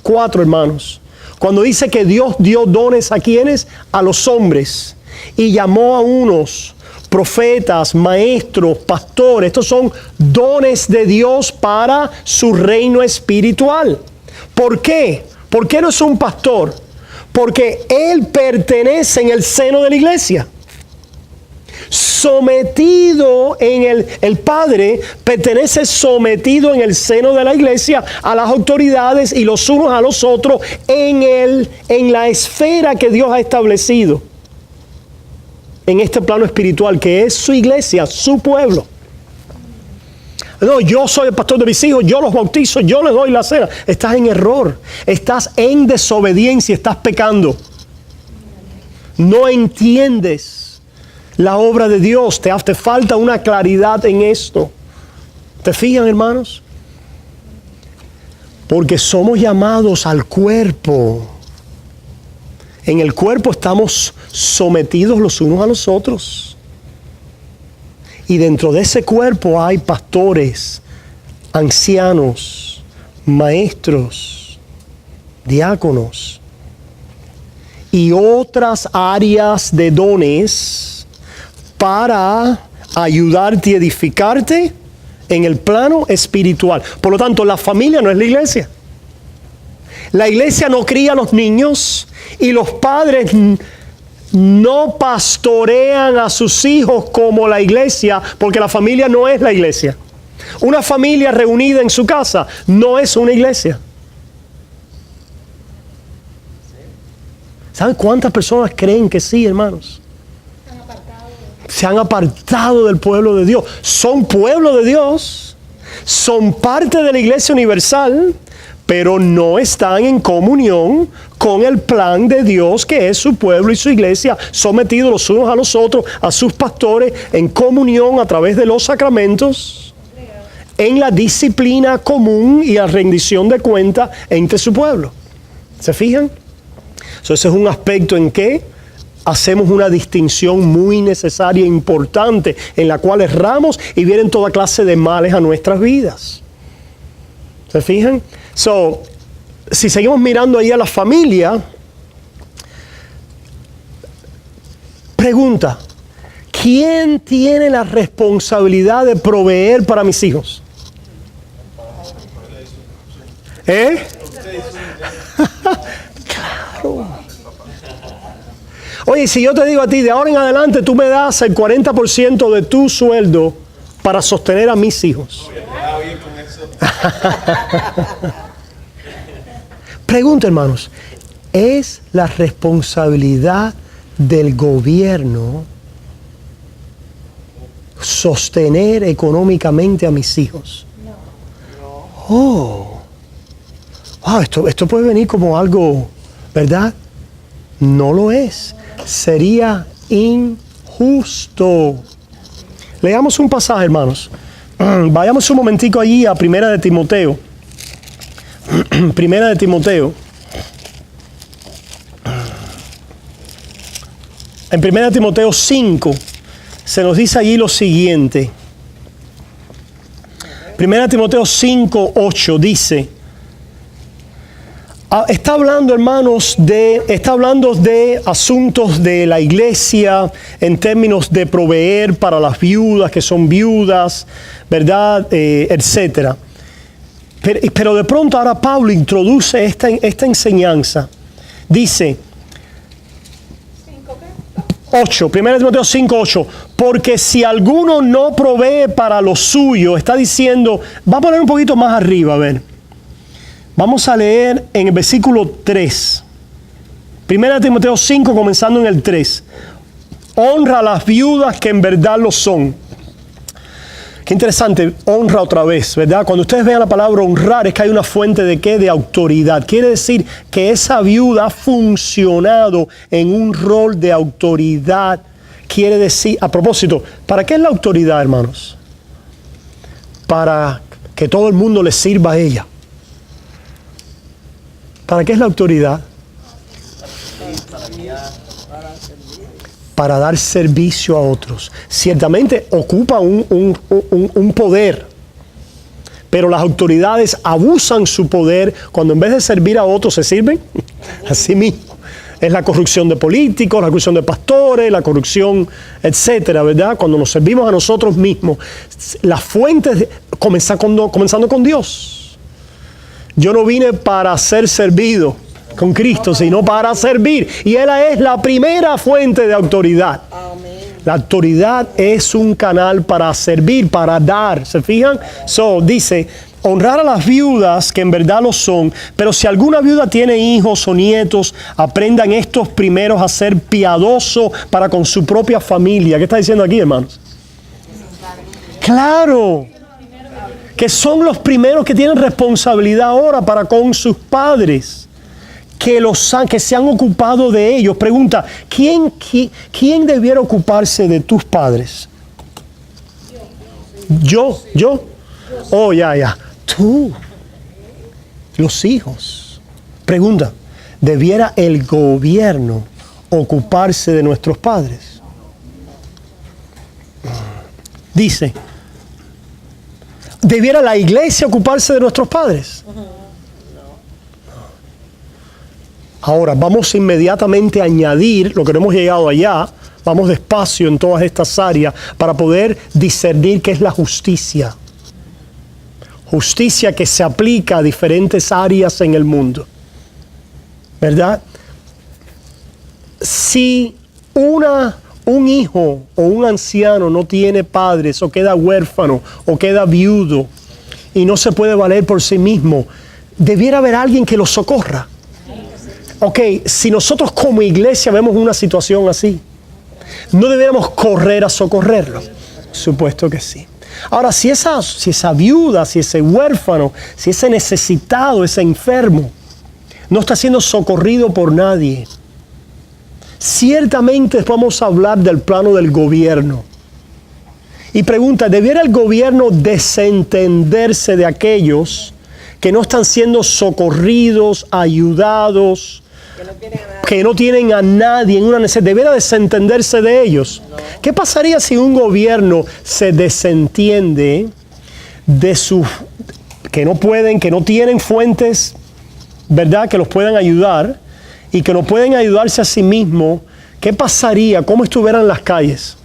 Speaker 1: 4, hermanos. Cuando dice que Dios dio dones a quienes, a los hombres, y llamó a unos profetas, maestros, pastores. Estos son dones de Dios para su reino espiritual. ¿Por qué? ¿Por qué no es un pastor? Porque él pertenece en el seno de la iglesia. Sometido en el padre pertenece sometido en el seno de la iglesia a las autoridades y los unos a los otros en la esfera que Dios ha establecido en este plano espiritual, que es su iglesia, su pueblo. No, yo soy el pastor de mis hijos, yo los bautizo, yo les doy la cena. Estás en error, estás en desobediencia, estás pecando. No entiendes la obra de Dios, te falta una claridad en esto. ¿Te fijan, hermanos? Porque somos llamados al cuerpo. En el cuerpo estamos sometidos los unos a los otros. Y dentro de ese cuerpo hay pastores, ancianos, maestros, diáconos y otras áreas de dones para ayudarte y edificarte en el plano espiritual. Por lo tanto, la familia no es la iglesia. La iglesia no cría a los niños y los padres no pastorean a sus hijos como la iglesia, porque la familia no es la iglesia. Una familia reunida en su casa no es una iglesia. ¿Saben cuántas personas creen que sí, hermanos? Se han apartado del pueblo de Dios. Son pueblo de Dios, son parte de la iglesia universal, pero no están en comunión con el plan de Dios, que es su pueblo y su iglesia, sometidos los unos a los otros, a sus pastores, en comunión a través de los sacramentos, en la disciplina común y la rendición de cuentas entre su pueblo. ¿Se fijan? Ese es un aspecto en que hacemos una distinción muy necesaria e importante, en la cual erramos y vienen toda clase de males a nuestras vidas. ¿Se fijan? Si seguimos mirando ahí a la familia, pregunta, ¿quién tiene la responsabilidad de proveer para mis hijos? Claro. Oye, si yo te digo a ti, de ahora en adelante tú me das el 40% de tu sueldo para sostener a mis hijos. Pregunta, hermanos, ¿es la responsabilidad del gobierno sostener económicamente a mis hijos? Oh, wow, esto puede venir como algo, ¿verdad? No lo es. Sería injusto. Leamos un pasaje, hermanos. Vayamos un momentico allí a Primera de Timoteo. Primera de Timoteo. En Primera de Timoteo 5 se nos dice allí lo siguiente. Primera de Timoteo 5:8 dice: Está hablando, hermanos, está hablando de asuntos de la iglesia en términos de proveer para las viudas que son viudas, ¿verdad? Etcétera. Pero de pronto ahora Pablo introduce esta enseñanza. Dice 8, 1 Timoteo 5, 8, porque si alguno no provee para lo suyo, está diciendo, va a poner un poquito más arriba, a ver. Vamos a leer en el versículo 3. 1 Timoteo 5, comenzando en el 3. Honra a las viudas que en verdad lo son. Qué interesante, honra otra vez, ¿verdad? Cuando ustedes vean la palabra honrar, es que hay una fuente de ¿qué? De autoridad. Quiere decir que esa viuda ha funcionado en un rol de autoridad. Quiere decir, a propósito, ¿para qué es la autoridad, hermanos? Para que todo el mundo le sirva a ella. ¿Para qué es la autoridad? Para dar servicio a otros. Ciertamente ocupa un poder, pero las autoridades abusan su poder cuando en vez de servir a otros se sirven a sí mismos. Es la corrupción de políticos, la corrupción de pastores, la corrupción, etcétera, ¿verdad? Cuando nos servimos a nosotros mismos, las fuentes, comenzando con Dios. Yo no vine para ser servido con Cristo, sino para servir. Y Él es la primera fuente de autoridad.
Speaker 3: Amén.
Speaker 1: La autoridad es un canal para servir, para dar. ¿Se fijan? Dice, honrar a las viudas que en verdad lo son, pero si alguna viuda tiene hijos o nietos, aprendan estos primeros a ser piadosos para con su propia familia. ¿Qué está diciendo aquí, hermanos? Claro. Que son los primeros que tienen responsabilidad ahora para con sus padres, que se han ocupado de ellos. Pregunta, ¿quién debiera ocuparse de tus padres? Yo. Oh, ya. Tú. Los hijos. Pregunta, ¿debiera el gobierno ocuparse de nuestros padres? Dice, ¿debiera la iglesia ocuparse de nuestros padres? Ahora, vamos inmediatamente a añadir, lo que no hemos llegado allá, vamos despacio en todas estas áreas para poder discernir qué es la justicia. Justicia que se aplica a diferentes áreas en el mundo. ¿Verdad? Si un hijo o un anciano no tiene padres o queda huérfano o queda viudo y no se puede valer por sí mismo, debiera haber alguien que lo socorra. Ok, si nosotros como iglesia vemos una situación así, ¿no deberíamos correr a socorrerlo? Supuesto que sí. Ahora, si esa viuda, si ese huérfano, si ese necesitado, ese enfermo, no está siendo socorrido por nadie, ciertamente vamos a hablar del plano del gobierno. Y pregunta, ¿debiera el gobierno desentenderse de aquellos que no están siendo socorridos, ayudados, que no tienen a nadie en una necesidad? ¿Debiera desentenderse de ellos? No. ¿Qué pasaría si un gobierno se desentiende de sus, que no tienen fuentes, ¿verdad?, que los puedan ayudar y que no pueden ayudarse a sí mismos? ¿Qué pasaría? ¿Cómo estuvieran las calles?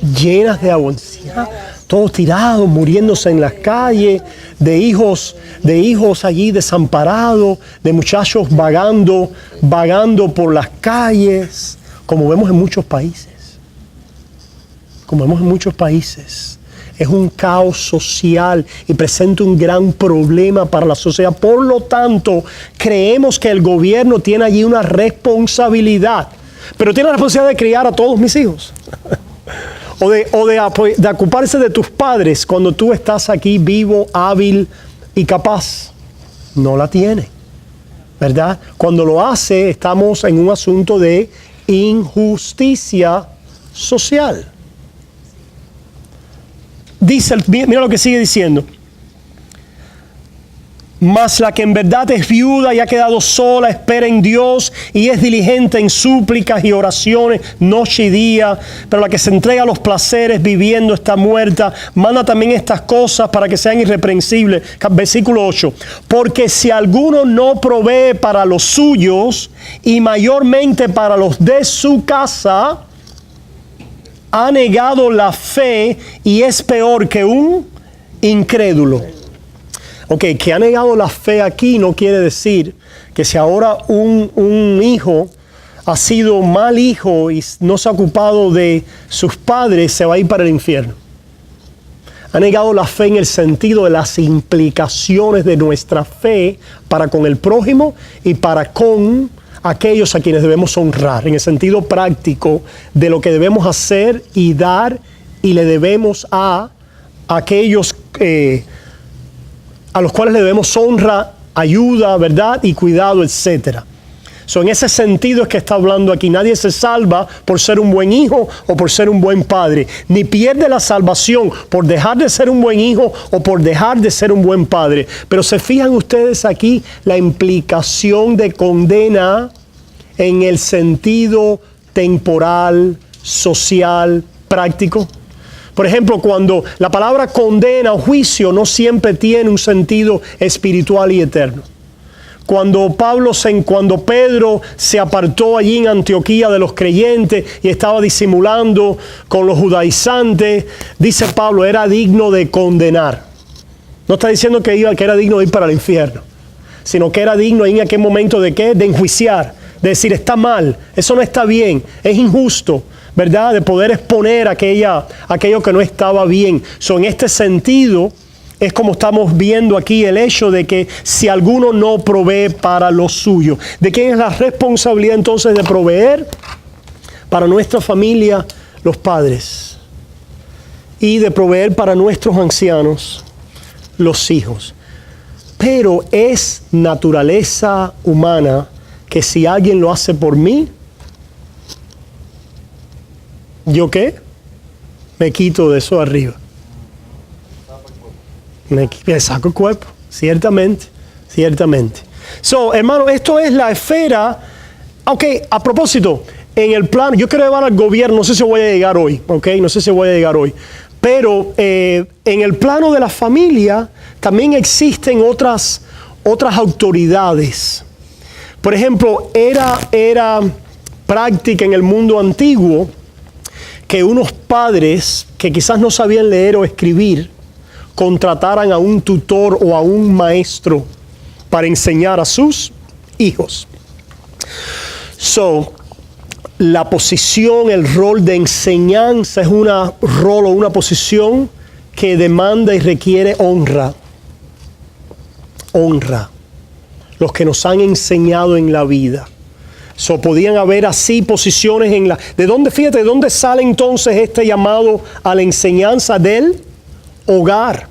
Speaker 1: Llenas de agonía, todos tirados, muriéndose en las calles, de hijos allí desamparados, de muchachos vagando por las calles, como vemos en muchos países. Es un caos social y presenta un gran problema para la sociedad. Por lo tanto, creemos que el gobierno tiene allí una responsabilidad, pero tiene la responsabilidad de criar a todos mis hijos. O de ocuparse de tus padres cuando tú estás aquí vivo, hábil y capaz. No la tiene, ¿verdad? Cuando lo hace, estamos en un asunto de injusticia social. Dice, mira lo que sigue diciendo. Mas la que en verdad es viuda y ha quedado sola, espera en Dios y es diligente en súplicas y oraciones noche y día. Pero la que se entrega a los placeres viviendo está muerta. Manda también estas cosas para que sean irreprensibles. Versículo 8. Porque si alguno no provee para los suyos y mayormente para los de su casa, ha negado la fe y es peor que un incrédulo. Ok, que ha negado la fe aquí no quiere decir que si ahora un hijo ha sido mal hijo y no se ha ocupado de sus padres, se va a ir para el infierno. Ha negado la fe en el sentido de las implicaciones de nuestra fe para con el prójimo y para con aquellos a quienes debemos honrar, en el sentido práctico de lo que debemos hacer y dar y le debemos a aquellos a los cuales le debemos honra, ayuda, verdad y cuidado, etc. En ese sentido es que está hablando aquí. Nadie se salva por ser un buen hijo o por ser un buen padre, ni pierde la salvación por dejar de ser un buen hijo o por dejar de ser un buen padre. Pero se fijan ustedes aquí la implicación de condena en el sentido temporal, social, práctico. Por ejemplo, cuando la palabra condena o juicio no siempre tiene un sentido espiritual y eterno. Cuando Pedro se apartó allí en Antioquía de los creyentes y estaba disimulando con los judaizantes, dice Pablo, era digno de condenar. No está diciendo que era digno de ir para el infierno, sino que era digno en aquel momento de ¿qué? De enjuiciar, de decir está mal, eso no está bien, es injusto, ¿verdad? De poder exponer aquello que no estaba bien. En este sentido, es como estamos viendo aquí el hecho de que si alguno no provee para lo suyo. ¿De quién es la responsabilidad entonces de proveer? Para nuestra familia, los padres. Y de proveer para nuestros ancianos, los hijos. Pero es naturaleza humana que si alguien lo hace por mí, ¿yo qué? Me quito de eso arriba. Me saco el cuerpo, ciertamente. Hermano, esto es la esfera. Ok, a propósito, en el plan, yo quiero llevar al gobierno, no sé si voy a llegar hoy, pero en el plano de la familia también existen otras autoridades. Por ejemplo, era práctica en el mundo antiguo que unos padres que quizás no sabían leer o escribir contrataran a un tutor o a un maestro para enseñar a sus hijos. La posición, el rol de enseñanza es una posición que demanda y requiere honra. Honra. Los que nos han enseñado en la vida. Podían haber así posiciones en la... ¿De dónde sale entonces este llamado a la enseñanza del hogar?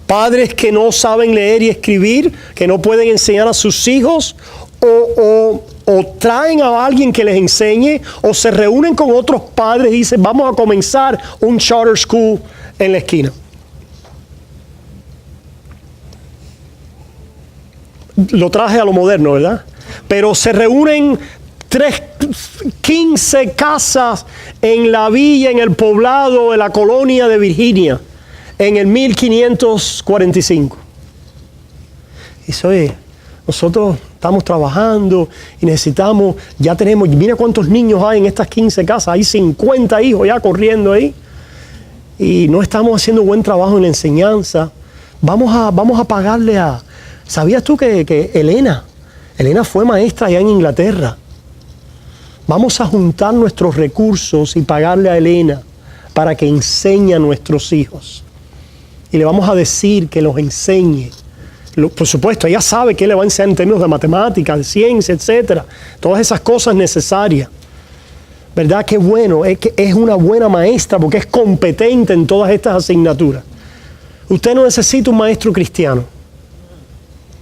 Speaker 1: Padres que no saben leer y escribir, que no pueden enseñar a sus hijos, o traen a alguien que les enseñe, o se reúnen con otros padres y dicen, vamos a comenzar un charter school en la esquina. Lo traje a lo moderno, ¿verdad? Pero se reúnen 15 casas en la villa, en el poblado, en la colonia de Virginia, en el 1545. Y oye, nosotros estamos trabajando y necesitamos, ya tenemos, mira cuántos niños hay en estas 15 casas, hay 50 hijos ya corriendo ahí. Y no estamos haciendo buen trabajo en la enseñanza. Vamos a pagarle a... ¿Sabías tú que Elena fue maestra allá en Inglaterra? Vamos a juntar nuestros recursos y pagarle a Elena para que enseñe a nuestros hijos. Y le vamos a decir que los enseñe. Por supuesto, ella sabe que le va a enseñar en términos de matemáticas, de ciencia, etc. Todas esas cosas necesarias. ¿Verdad? Qué bueno, es una buena maestra porque es competente en todas estas asignaturas. Usted no necesita un maestro cristiano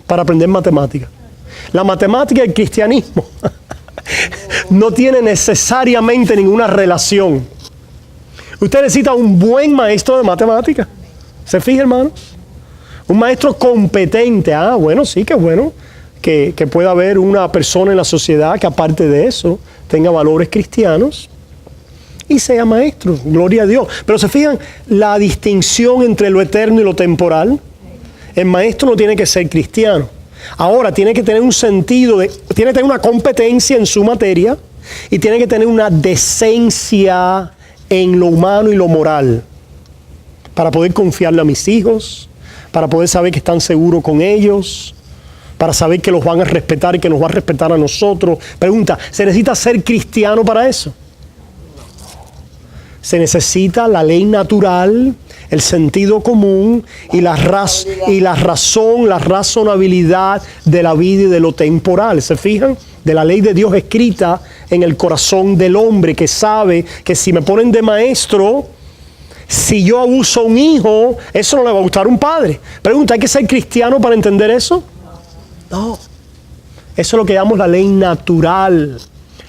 Speaker 1: para aprender matemáticas. La matemática y el cristianismo no tiene necesariamente ninguna relación. Usted necesita un buen maestro de matemáticas. ¿Se fija, hermano? Un maestro competente. Bueno, sí, que bueno que pueda haber una persona en la sociedad que aparte de eso tenga valores cristianos y sea maestro. Gloria a Dios. Pero se fijan la distinción entre lo eterno y lo temporal. El maestro no tiene que ser cristiano. Ahora tiene que tener un sentido, tiene que tener una competencia en su materia y tiene que tener una decencia en lo humano y lo moral para poder confiarle a mis hijos, para poder saber que están seguros con ellos, para saber que los van a respetar y que nos va a respetar a nosotros. Pregunta, ¿se necesita ser cristiano para eso? Se necesita la ley natural, el sentido común y la razonabilidad de la vida y de lo temporal. ¿Se fijan? De la ley de Dios escrita en el corazón del hombre que sabe que si me ponen de maestro, si yo abuso a un hijo, eso no le va a gustar a un padre. Pregunta, ¿hay que ser cristiano para entender eso? No. Eso es lo que llamamos la ley natural.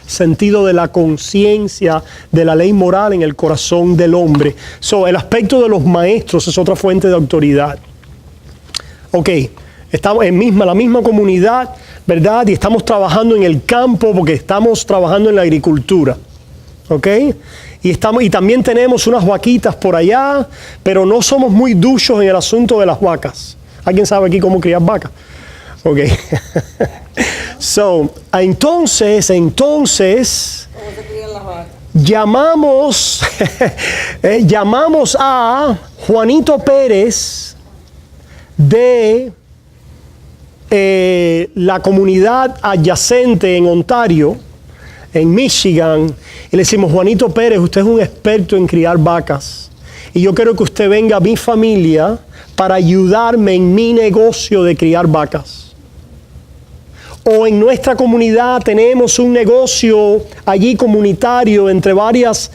Speaker 1: Sentido de la conciencia, de la ley moral en el corazón del hombre. El aspecto de los maestros es otra fuente de autoridad. Ok, estamos en la misma comunidad, ¿verdad? Y estamos trabajando en el campo porque estamos trabajando en la agricultura. ¿Ok? Y también tenemos unas vaquitas por allá, pero no somos muy duchos en el asunto de las vacas. ¿Alguien sabe aquí cómo criar vacas? Ok. Entonces,
Speaker 3: ¿Cómo se crían las vacas?
Speaker 1: llamamos a Juanito Pérez de la comunidad adyacente en Ontario, en Michigan, y le decimos, Juanito Pérez, usted es un experto en criar vacas, y yo quiero que usted venga a mi familia para ayudarme en mi negocio de criar vacas. O en nuestra comunidad tenemos un negocio allí comunitario entre varias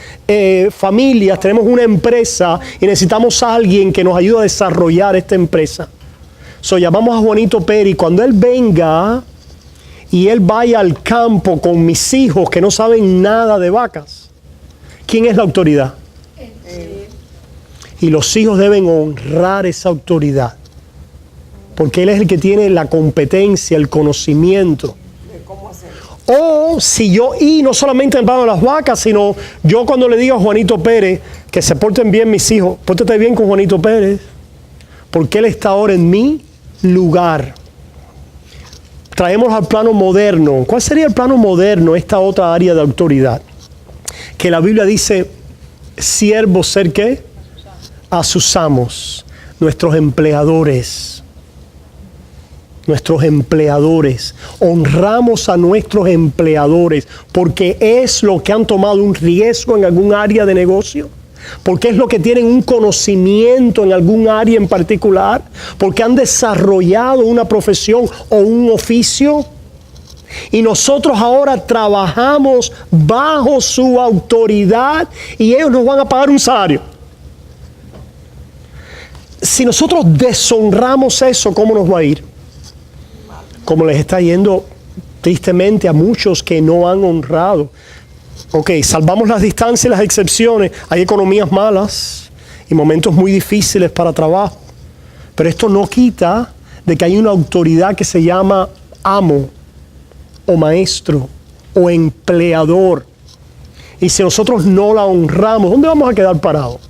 Speaker 1: familias, tenemos una empresa y necesitamos a alguien que nos ayude a desarrollar esta empresa. Llamamos a Juanito Pérez y cuando él venga y él vaya al campo con mis hijos que no saben nada de vacas, ¿quién es la autoridad? Y los hijos deben honrar esa autoridad. Porque él es el que tiene la competencia, el conocimiento.
Speaker 3: ¿De cómo hacerlo?
Speaker 1: Y no solamente en las vacas, sino yo cuando le digo a Juanito Pérez que se porten bien mis hijos, pórtate bien con Juanito Pérez, porque él está ahora en mi lugar. Traemos al plano moderno. ¿Cuál sería el plano moderno, esta otra área de autoridad? Que la Biblia dice, siervos ser ¿qué? A sus amos, nuestros empleadores. Nuestros empleadores, honramos a nuestros empleadores porque es lo que han tomado un riesgo en algún área de negocio, porque es lo que tienen un conocimiento en algún área en particular, porque han desarrollado una profesión o un oficio y nosotros ahora trabajamos bajo su autoridad y ellos nos van a pagar un salario. Si nosotros deshonramos eso, ¿cómo nos va a ir? Como les está yendo tristemente a muchos que no han honrado. Ok, salvamos las distancias y las excepciones. Hay economías malas y momentos muy difíciles para trabajo. Pero esto no quita de que hay una autoridad que se llama amo o maestro o empleador. Y si nosotros no la honramos, ¿dónde vamos a quedar parados?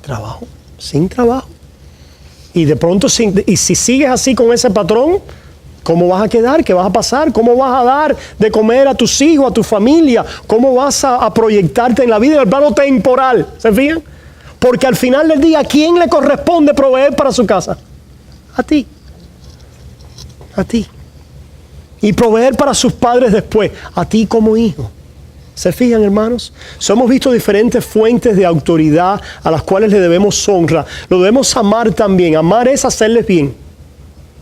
Speaker 1: Trabajo, sin trabajo. Y de pronto, y si sigues así con ese patrón, ¿cómo vas a quedar? ¿Qué vas a pasar? ¿Cómo vas a dar de comer a tus hijos, a tu familia? ¿Cómo vas a proyectarte en la vida en el plano temporal? ¿Se fijan? Porque al final del día, ¿a quién le corresponde proveer para su casa? A ti. A ti. Y proveer para sus padres después. A ti como hijo. ¿Se fijan, hermanos? Hemos visto diferentes fuentes de autoridad a las cuales le debemos honra. Lo debemos amar también. Amar es hacerles bien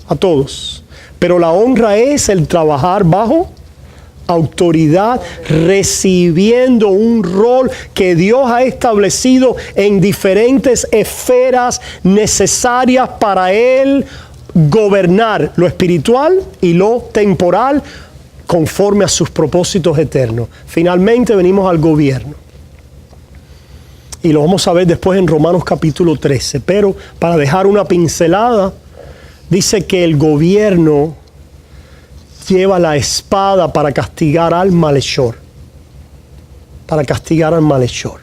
Speaker 1: a todos. Pero la honra es el trabajar bajo autoridad, recibiendo un rol que Dios ha establecido en diferentes esferas necesarias para Él gobernar lo espiritual y lo temporal conforme a sus propósitos eternos. Finalmente venimos al gobierno. Y lo vamos a ver después en Romanos capítulo 13. Pero para dejar una pincelada, dice que el gobierno lleva la espada para castigar al malhechor. Para castigar al malhechor.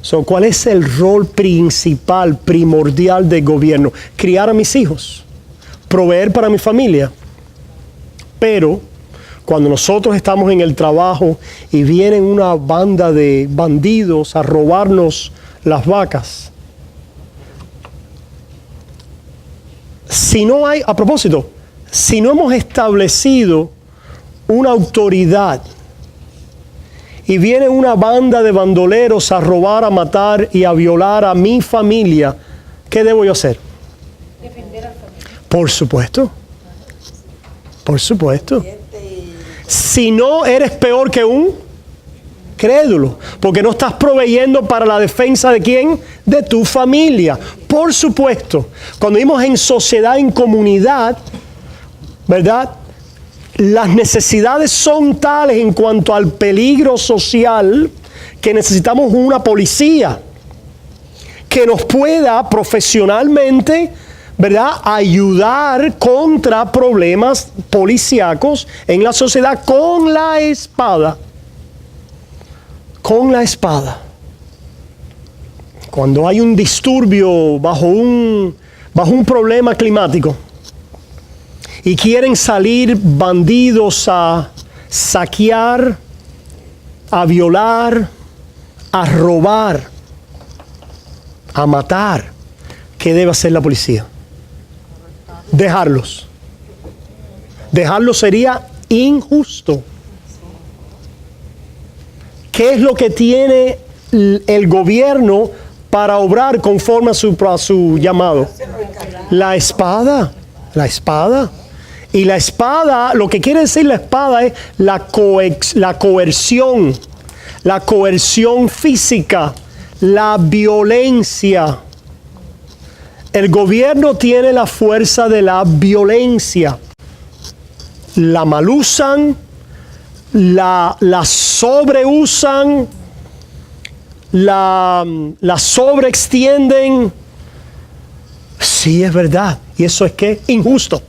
Speaker 1: So, ¿cuál es el rol principal, primordial del gobierno? Criar a mis hijos. Proveer para mi familia. Pero cuando nosotros estamos en el trabajo y vienen una banda de bandidos a robarnos las vacas, si no hay, a propósito, si no hemos establecido una autoridad y viene una banda de bandoleros a robar, a matar y a violar a mi familia, ¿qué debo yo hacer?
Speaker 2: Defender a la familia.
Speaker 1: Por supuesto. Por supuesto. Si no, eres peor que un crédulo, porque no estás proveyendo para la defensa ¿de quién? De tu familia. Por supuesto, cuando vivimos en sociedad, en comunidad, ¿verdad? Las necesidades son tales en cuanto al peligro social que necesitamos una policía que nos pueda profesionalmente, ¿verdad?, ayudar contra problemas policíacos en la sociedad con la espada. Con la espada. Cuando hay un disturbio bajo un problema climático y quieren salir bandidos a saquear, a violar, a robar, a matar, ¿qué debe hacer la policía? Dejarlos. Dejarlos sería injusto. ¿Qué es lo que tiene el gobierno para obrar conforme a su llamado? La espada. La espada. Y la espada, lo que quiere decir la espada es la coerción. La coerción física. La violencia. El gobierno tiene la fuerza de la violencia. La malusan, la sobreusan, la sobreextienden. Sí, es verdad. ¿Y eso es qué? Injusto.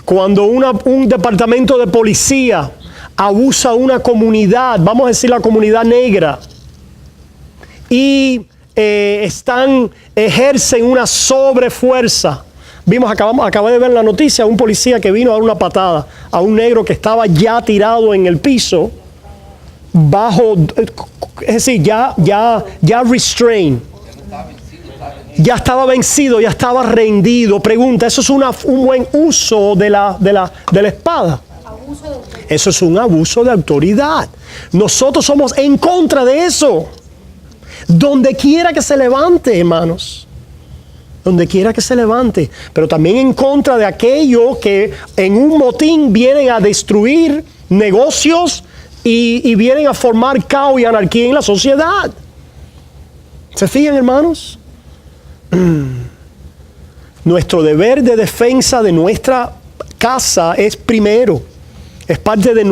Speaker 1: Cuando un departamento de policía abusa a una comunidad, vamos a decir la comunidad negra, y ejercen una sobrefuerza. Acabé de ver la noticia, un policía que vino a dar una patada a un negro que estaba ya tirado en el piso, es decir, ya restrained. Ya estaba vencido, ya estaba rendido. Pregunta, ¿eso es un buen uso de la espada? Eso es un abuso de autoridad. Nosotros somos en contra de eso. Donde quiera que se levante, hermanos. Donde quiera que se levante. Pero también en contra de aquellos que en un motín vienen a destruir negocios y vienen a formar caos y anarquía en la sociedad. ¿Se fijan, hermanos? Nuestro deber de defensa de nuestra casa es primero. Es parte de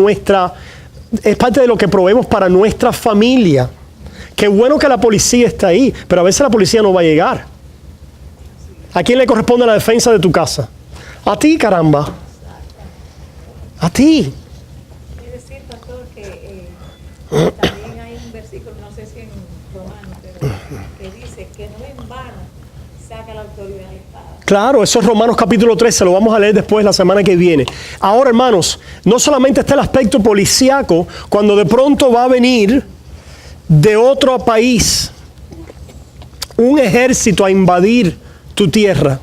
Speaker 1: lo que proveemos para nuestra familia. Qué bueno que la policía está ahí, pero a veces la policía no va a llegar. ¿A quién le corresponde la defensa de tu casa? A ti, caramba. A ti.
Speaker 2: Quiere decir, pastor, que también hay un versículo, no sé si en Romanos, pero que dice que no en vano saca la autoridad de la espada.
Speaker 1: Claro, eso es Romanos capítulo 13, lo vamos a leer después la semana que viene. Ahora, hermanos, no solamente está el aspecto policíaco, cuando de pronto va a venir de otro país un ejército a invadir tu tierra.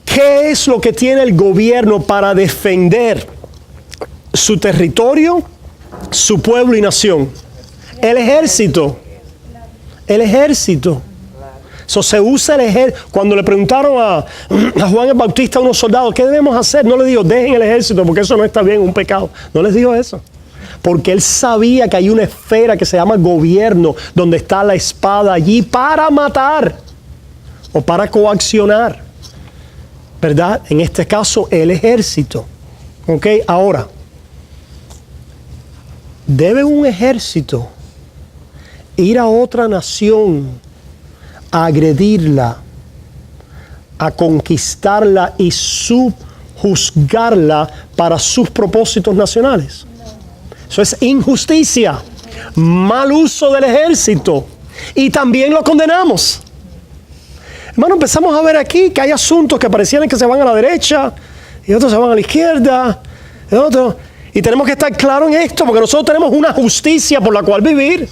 Speaker 1: ¿Qué es lo que tiene el gobierno para defender su territorio, su pueblo y nación? El ejército. El ejército. So, se usa el ejército. Cuando le preguntaron a Juan el Bautista a unos soldados, ¿qué debemos hacer? No le dijo, dejen el ejército porque eso no está bien, un pecado. No les dijo eso. Porque él sabía que hay una esfera que se llama gobierno, donde está la espada allí para matar o para coaccionar. ¿Verdad? En este caso, el ejército. ¿Ok? Ahora, ¿Debe un ejército ir a otra nación a agredirla, a conquistarla y subjuzgarla para sus propósitos nacionales? Eso es injusticia, mal uso del ejército, y también lo condenamos. Hermano, empezamos a ver aquí que hay asuntos que parecían que se van a la derecha y otros se van a la izquierda y tenemos que estar claros en esto, porque nosotros tenemos una justicia por la cual vivir.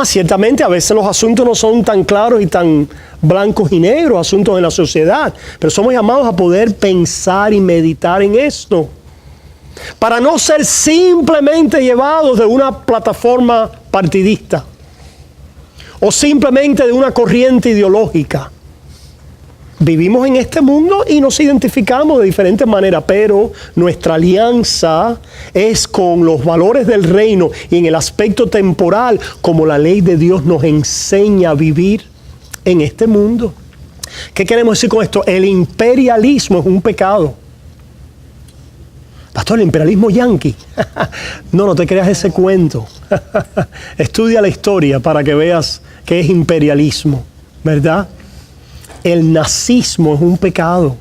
Speaker 1: Ciertamente a veces los asuntos no son tan claros y tan blancos y negros, asuntos en la sociedad, pero somos llamados a poder pensar y meditar en esto, para no ser simplemente llevados de una plataforma partidista o simplemente de una corriente ideológica. Vivimos en este mundo y nos identificamos de diferentes maneras, pero nuestra alianza es con los valores del reino y en el aspecto temporal, como la ley de Dios nos enseña a vivir en este mundo. ¿Qué queremos decir con esto? El imperialismo es un pecado. Pastor, el imperialismo yanqui. No te creas ese cuento. Estudia la historia para que veas qué es imperialismo, ¿verdad? El nazismo es un pecado.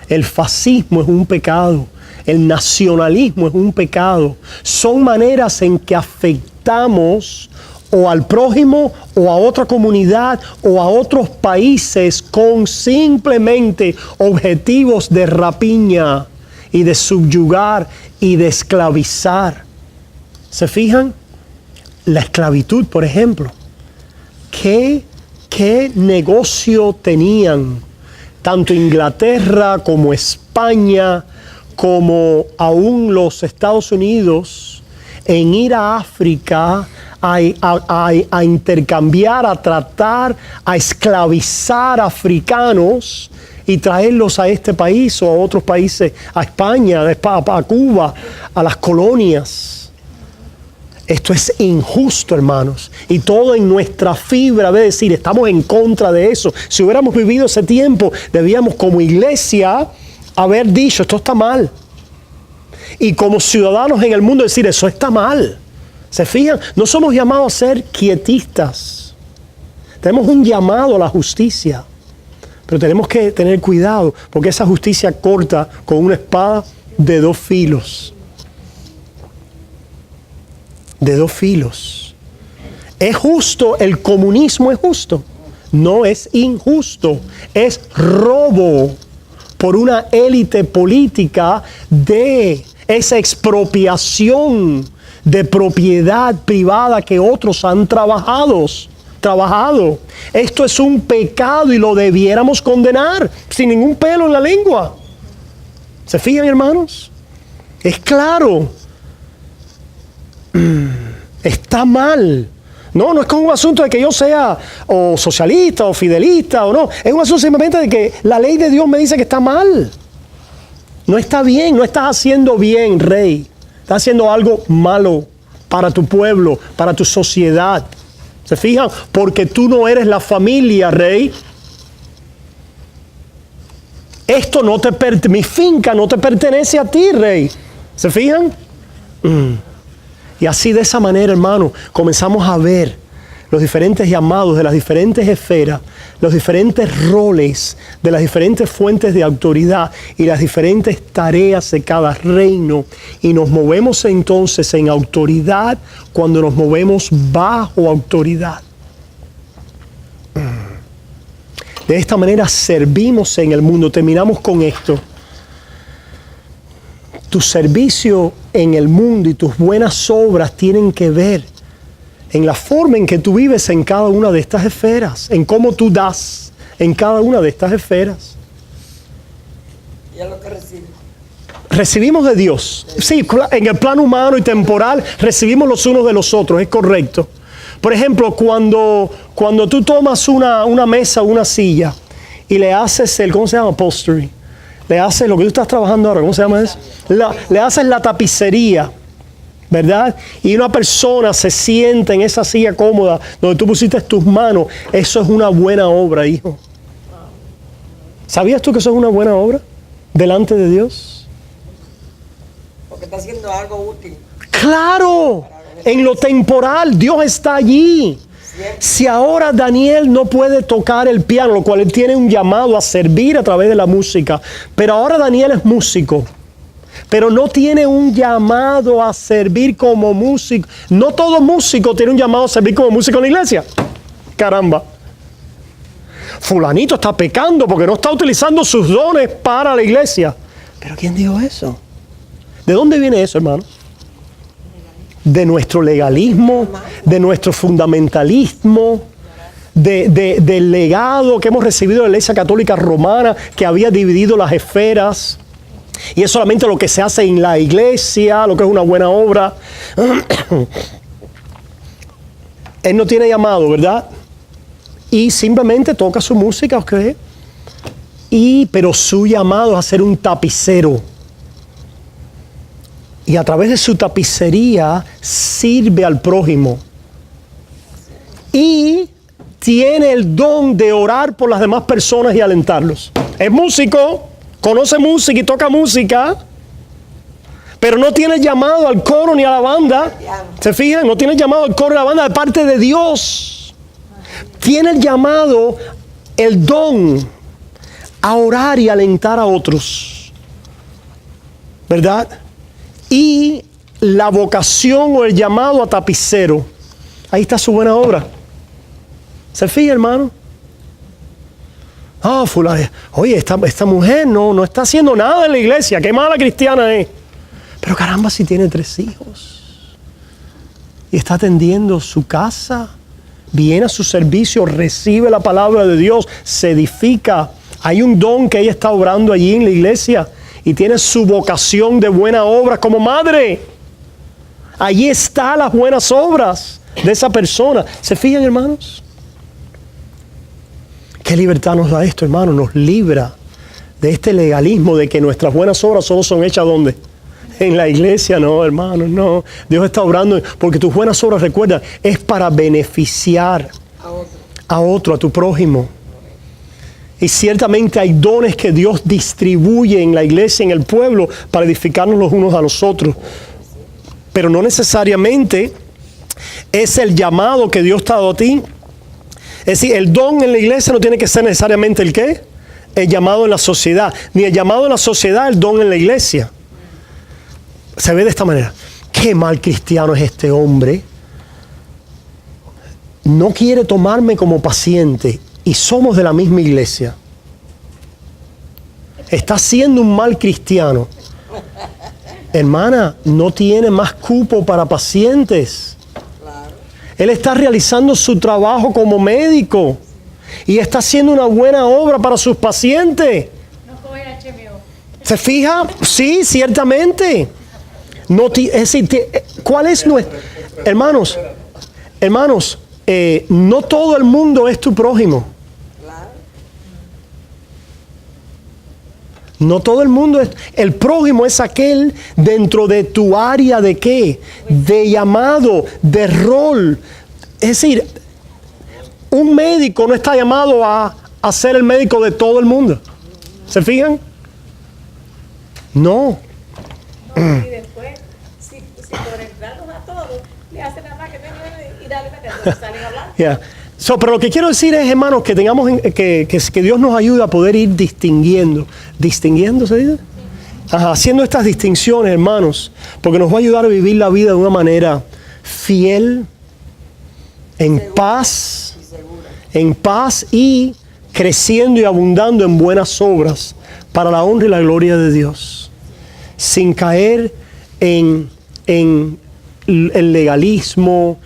Speaker 1: El fascismo es un pecado. El nacionalismo es un pecado. Son maneras en que afectamos o al prójimo o a otra comunidad o a otros países con simplemente objetivos de rapiña y de subyugar y de esclavizar. ¿Se fijan? La esclavitud, por ejemplo. ¿Qué negocio tenían tanto Inglaterra como España como aún los Estados Unidos en ir a África a intercambiar, a tratar, a esclavizar africanos y traerlos a este país o a otros países, a España, a Cuba, a las colonias? Esto es injusto, hermanos, y todo en nuestra fibra debe decir, estamos en contra de eso. Si hubiéramos vivido ese tiempo, debíamos como iglesia haber dicho, esto está mal. Y como ciudadanos en el mundo decir, eso está mal. ¿Se fijan? No somos llamados a ser quietistas. Tenemos un llamado a la justicia, pero tenemos que tener cuidado, porque esa justicia corta con una espada de dos filos. De dos filos. ¿Es justo? ¿El comunismo es justo? No, es injusto. Es robo por una élite política de esa expropiación de propiedad privada que otros han trabajado. Esto es un pecado y lo debiéramos condenar sin ningún pelo en la lengua. ¿Se fijan, hermanos? Es claro. Está mal. No es como un asunto de que yo sea o socialista o fidelista o no. Es un asunto simplemente de que la ley de Dios me dice que está mal. No está bien, no estás haciendo bien, rey. Estás haciendo algo malo para tu pueblo, para tu sociedad. ¿Se fijan? Porque tú no eres la familia, rey. Esto no te pertenece, mi finca no te pertenece a ti, rey. ¿Se fijan? Y así de esa manera, hermano, comenzamos a ver los diferentes llamados de las diferentes esferas, los diferentes roles de las diferentes fuentes de autoridad y las diferentes tareas de cada reino. Y nos movemos entonces en autoridad cuando nos movemos bajo autoridad. De esta manera servimos en el mundo. Terminamos con esto. Tu servicio en el mundo y tus buenas obras tienen que ver en la forma en que tú vives en cada una de estas esferas, en cómo tú das en cada una de estas esferas.
Speaker 3: ¿Y a lo que recibe?
Speaker 1: Recibimos de Dios. Sí, en el plano humano y temporal recibimos los unos de los otros, es correcto. Por ejemplo, cuando tú tomas una mesa o una silla y le haces ¿cómo se llama? Upholstery. Le haces lo que tú estás trabajando ahora, ¿cómo se llama eso? Le haces la tapicería, ¿verdad? Y una persona se sienta en esa silla cómoda donde tú pusiste tus manos. Eso es una buena obra, hijo. ¿Sabías tú que eso es una buena obra delante de Dios?
Speaker 3: Porque está haciendo algo útil.
Speaker 1: Claro, en lo temporal Dios está allí. Si ahora Daniel no puede tocar el piano, lo cual él tiene un llamado a servir a través de la música, pero ahora Daniel es músico, pero no tiene un llamado a servir como músico. No todo músico tiene un llamado a servir como músico en la iglesia. Caramba. Fulanito está pecando porque no está utilizando sus dones para la iglesia. ¿Pero quién dijo eso? ¿De dónde viene eso, hermano? De nuestro legalismo, de nuestro fundamentalismo, del legado que hemos recibido de la Iglesia Católica Romana, que había dividido las esferas, y es solamente lo que se hace en la iglesia, lo que es una buena obra. Él no tiene llamado, ¿verdad? Y simplemente toca su música, ¿ok? Pero su llamado es a ser un tapicero. Y a través de su tapicería sirve al prójimo. Y tiene el don de orar por las demás personas y alentarlos. Es músico, conoce música y toca música, pero no tiene llamado al coro ni a la banda. ¿Se fijan? No tiene llamado al coro ni a la banda de parte de Dios. Tiene el llamado, el don, a orar y alentar a otros. ¿Verdad? Y la vocación o el llamado a tapicero. Ahí está su buena obra. ¿Se fija, hermano? Ah, fulana, oye, esta mujer no está haciendo nada en la iglesia. Qué mala cristiana es. Pero caramba, si tiene 3 hijos. Y está atendiendo su casa. Viene a su servicio, recibe la palabra de Dios, se edifica. Hay un don que ella está obrando allí en la iglesia. Y tiene su vocación de buena obra como madre. Allí están las buenas obras de esa persona. ¿Se fijan, hermanos? ¿Qué libertad nos da esto, hermano? Nos libra de este legalismo de que nuestras buenas obras solo son hechas ¿dónde? En la iglesia. No, hermano, no. Dios está obrando porque tus buenas obras, recuerda, es para beneficiar a otro, a tu prójimo. Y ciertamente hay dones que Dios distribuye en la iglesia, en el pueblo, para edificarnos los unos a los otros. Pero no necesariamente es el llamado que Dios te ha dado a ti. Es decir, el don en la iglesia no tiene que ser necesariamente el ¿qué? El llamado en la sociedad. Ni el llamado en la sociedad, el don en la iglesia. Se ve de esta manera. Qué mal cristiano es este hombre. No quiere tomarme como paciente. Y somos de la misma iglesia. Está siendo un mal cristiano. Hermana, no tiene más cupo para pacientes. Él está realizando su trabajo como médico. Y está haciendo una buena obra para sus pacientes.
Speaker 2: No coge HMO.
Speaker 1: ¿Se fija? Sí, ciertamente. Es decir, ¿cuál es nuestro? Hermanos, no todo el mundo es tu prójimo. No todo el mundo es. El prójimo es aquel dentro de tu área de ¿qué? De llamado, de rol. Es decir, un médico no está llamado a ser el médico de todo el mundo. ¿Se fijan? No.
Speaker 2: Y después, si por entrarlos a todos, le hacen nada más que venir y darle meterlo, salen a hablar.
Speaker 1: Yeah. Pero lo que quiero decir es, hermanos, que tengamos que Dios nos ayude a poder ir distinguiendo. ¿Distinguiendo se dice? Ajá, haciendo estas distinciones, hermanos, porque nos va a ayudar a vivir la vida de una manera fiel, en paz y creciendo y abundando en buenas obras para la honra y la gloria de Dios, sin caer en el legalismo,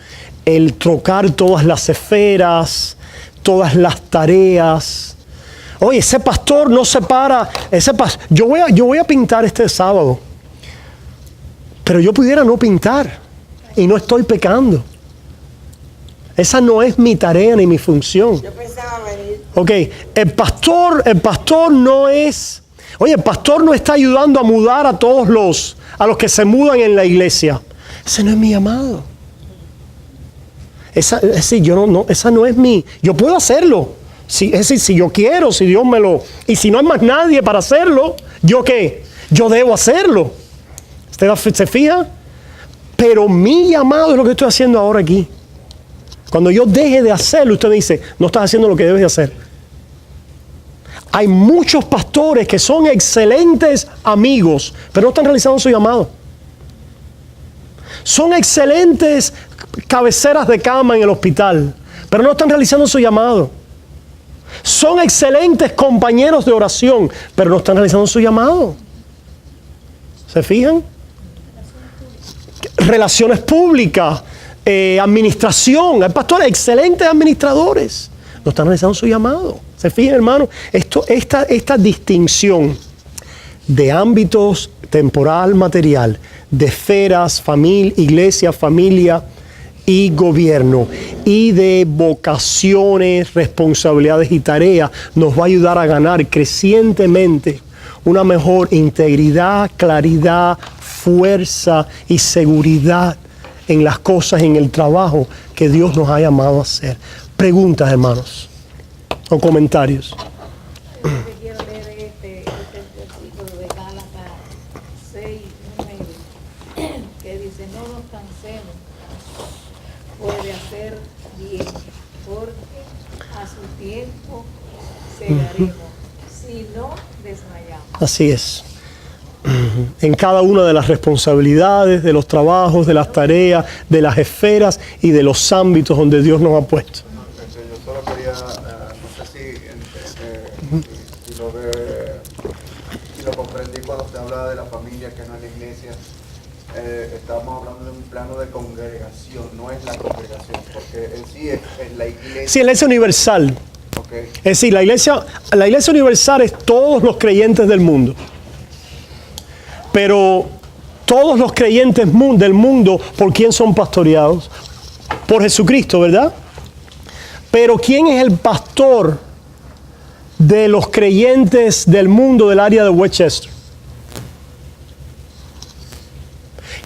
Speaker 1: el trocar todas las esferas, todas las tareas. Oye, ese pastor no se para. Yo voy a pintar este sábado, pero yo pudiera no pintar y no estoy pecando. Esa no es mi tarea ni mi función.
Speaker 3: Yo pensaba venir.
Speaker 1: Ok, el pastor no es. Oye, el pastor no está ayudando a mudar a todos los que se mudan en la iglesia. Ese no es mi llamado. Esa no es mi. Yo puedo hacerlo. Es decir, si yo quiero, si Dios me lo. Y si no hay más nadie para hacerlo, ¿yo qué? Yo debo hacerlo. ¿Usted se fija? Pero mi llamado es lo que estoy haciendo ahora aquí. Cuando yo deje de hacerlo, usted me dice, no estás haciendo lo que debes de hacer. Hay muchos pastores que son excelentes amigos, pero no están realizando su llamado. Son excelentes cabeceras de cama en el hospital, pero no están realizando su llamado. Son excelentes compañeros de oración, pero no están realizando su llamado. ¿Se fijan? Relaciones públicas, administración. Hay pastores excelentes administradores, no están realizando su llamado. ¿Se fijan, hermano? Esta distinción de ámbitos temporal, material, de esferas, iglesia, familia y gobierno, y de vocaciones, responsabilidades y tareas, nos va a ayudar a ganar crecientemente una mejor integridad, claridad, fuerza y seguridad en las cosas, en el trabajo que Dios nos ha llamado a hacer. Preguntas, hermanos, o comentarios.
Speaker 2: Quiero leer este versículo de Gálatas 6:9, que dice, no nos cansemos de hacer bien, porque a su tiempo segaremos, si no desmayamos.
Speaker 1: Así es. En cada una de las responsabilidades, de los trabajos, de las tareas, de las esferas y de los ámbitos donde Dios nos ha puesto.
Speaker 4: Yo solo quería, no sé si lo comprendí cuando usted hablaba de la familia, que no es la iglesia. Estamos hablando de un plano de congregación, no es la congregación, porque en sí es la iglesia.
Speaker 1: Sí, la iglesia universal.
Speaker 4: Okay.
Speaker 1: Es decir, la iglesia universal es todos los creyentes del mundo. Pero todos los creyentes del mundo, ¿por quién son pastoreados? Por Jesucristo, ¿verdad? Pero ¿quién es el pastor de los creyentes del mundo del área de Westchester?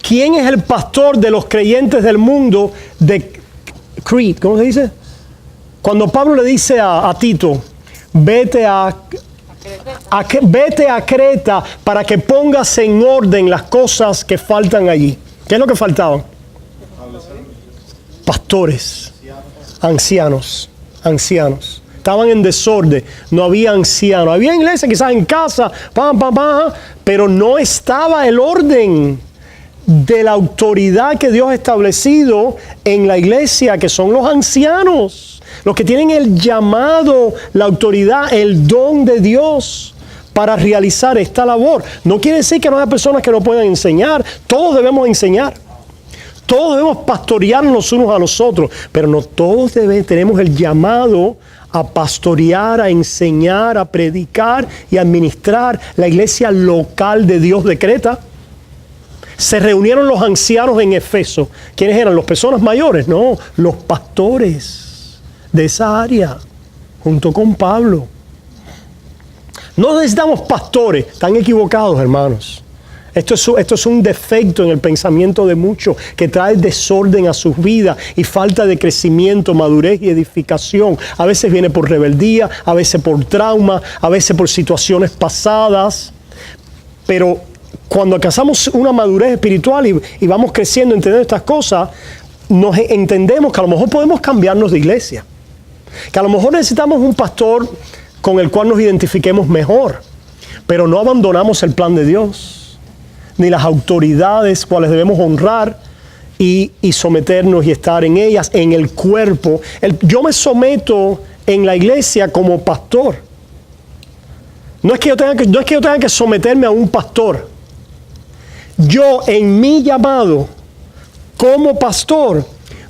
Speaker 1: ¿Quién es el pastor de los creyentes del mundo de Crete? ¿Cómo se dice? Cuando Pablo le dice a Tito, vete a Creta para que pongas en orden las cosas que faltan allí. ¿Qué es lo que faltaban? Pastores, ancianos. Estaban en desorden, no había ancianos. Había iglesia quizás en casa, pero no estaba el orden de la autoridad que Dios ha establecido en la iglesia, que son los ancianos. Los que tienen el llamado, la autoridad, el don de Dios para realizar esta labor. No quiere decir que no haya personas que no puedan enseñar. Todos debemos enseñar. Todos debemos pastorearnos unos a los otros. Pero no todos tenemos el llamado a pastorear, a enseñar, a predicar y a administrar la iglesia local de Dios de Creta. Se reunieron los ancianos en Efeso. ¿Quiénes eran? ¿Las personas mayores? No, los pastores de esa área, junto con Pablo. No necesitamos pastores. Están equivocados, hermanos. Esto es un defecto en el pensamiento de muchos que trae desorden a sus vidas y falta de crecimiento, madurez y edificación. A veces viene por rebeldía, a veces por trauma, a veces por situaciones pasadas. Pero cuando alcanzamos una madurez espiritual y vamos creciendo, entendiendo estas cosas, nos entendemos que a lo mejor podemos cambiarnos de iglesia. Que a lo mejor necesitamos un pastor con el cual nos identifiquemos mejor, pero no abandonamos el plan de Dios, ni las autoridades cuales debemos honrar y someternos y estar en ellas, en el cuerpo. Yo me someto en la iglesia como pastor. No es que yo tenga que someterme a un pastor. Yo en mi llamado como pastor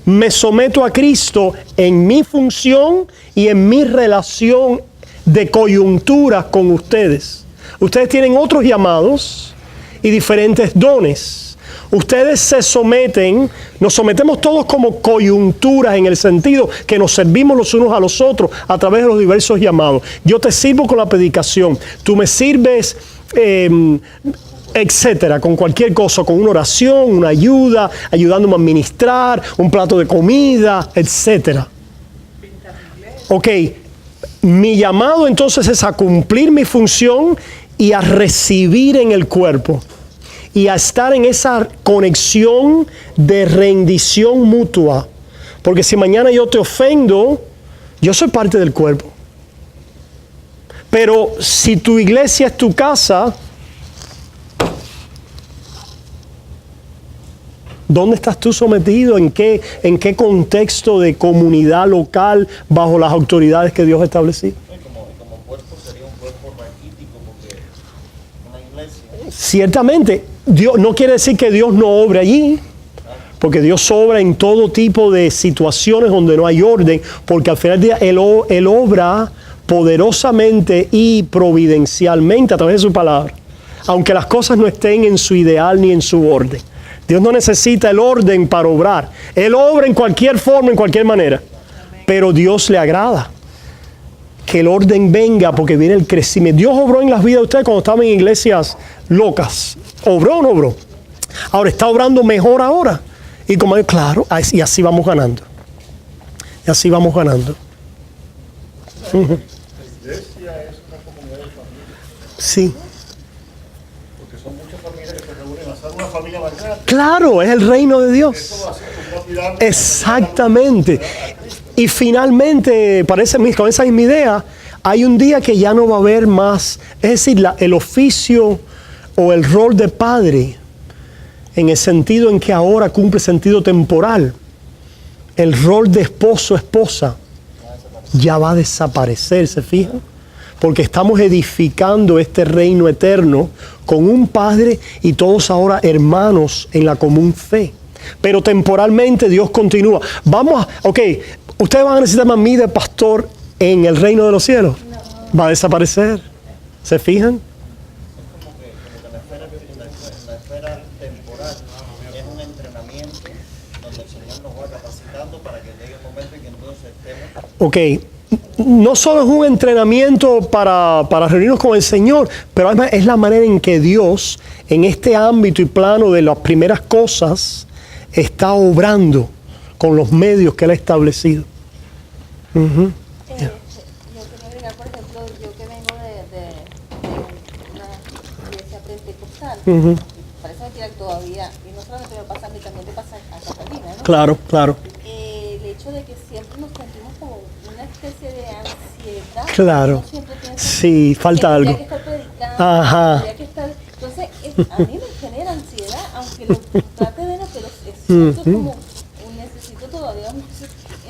Speaker 1: me someto a Cristo en mi función y en mi relación de coyuntura con ustedes. Ustedes tienen otros llamados y diferentes dones. Ustedes se someten, nos sometemos todos como coyunturas en el sentido que nos servimos los unos a los otros a través de los diversos llamados. Yo te sirvo con la predicación, tú me sirves etcétera, con cualquier cosa, con una oración, una ayuda, ayudándome a administrar, un plato de comida, etcétera. Ok, mi llamado entonces es a cumplir mi función y a recibir en el cuerpo. y a estar en esa conexión de rendición mutua. Porque si mañana yo te ofendo, yo soy parte del cuerpo. Pero si tu iglesia es tu casa, ¿dónde estás tú sometido? ¿En qué contexto de comunidad local bajo las autoridades que Dios ha establecido?
Speaker 5: Como cuerpo sería un cuerpo raquítico porque una iglesia.
Speaker 1: Ciertamente, Dios no quiere decir que Dios no obre allí, porque Dios obra en todo tipo de situaciones donde no hay orden, porque al final del día Él obra poderosamente y providencialmente a través de su palabra, aunque las cosas no estén en su ideal ni en su orden. Dios no necesita el orden para obrar. Él obra en cualquier forma, en cualquier manera. Pero Dios le agrada que el orden venga porque viene el crecimiento. Dios obró en las vidas de ustedes cuando estaban en iglesias locas. ¿Obró o no obró? Ahora está obrando mejor ahora. Y como claro, y así vamos ganando. Y así vamos ganando.
Speaker 5: La iglesia es una comunidad de familias.
Speaker 1: Sí.
Speaker 5: Porque son muchas familias que se reúnen a hacer una familia más grande.
Speaker 1: Claro, es el reino de Dios.
Speaker 5: Eso va a ser una pirámide.
Speaker 1: Exactamente. Y finalmente, con esa misma idea, hay un día que ya no va a haber más, es decir, el oficio o el rol de padre, en el sentido en que ahora cumple sentido temporal. El rol de esposo, esposa, ya va a desaparecer, ¿se fijan? Porque estamos edificando este reino eterno con un Padre y todos ahora hermanos en la común fe. Pero temporalmente Dios continúa. ¿Ustedes van a necesitar a mí de pastor en el reino de los cielos? No. Va a desaparecer. ¿Se fijan?
Speaker 5: Como que la esfera temporal es un entrenamiento donde el Señor nos va capacitando para que llegue el momento en que entonces estemos.
Speaker 1: No solo es un entrenamiento para reunirnos con el Señor, pero además es la manera en que Dios, en este ámbito y plano de las primeras cosas, está obrando con los medios que Él ha establecido.
Speaker 6: Yo quería agregar, por ejemplo, yo que vengo de una iglesia pentecostal, parece mentira que todavía, y no solamente me pasa a mí, también le pasa a Catalina, ¿no?
Speaker 1: Claro.
Speaker 6: El hecho de que siempre nos sentimos como una especie de ansiedad.
Speaker 1: Claro.
Speaker 6: No siempre tienes
Speaker 1: Sí, falta algo.
Speaker 6: que estar predicando,
Speaker 1: Ajá.
Speaker 6: que estar, entonces, a mí me genera ansiedad, aunque lo trate de no, pero es como necesito todavía mucho.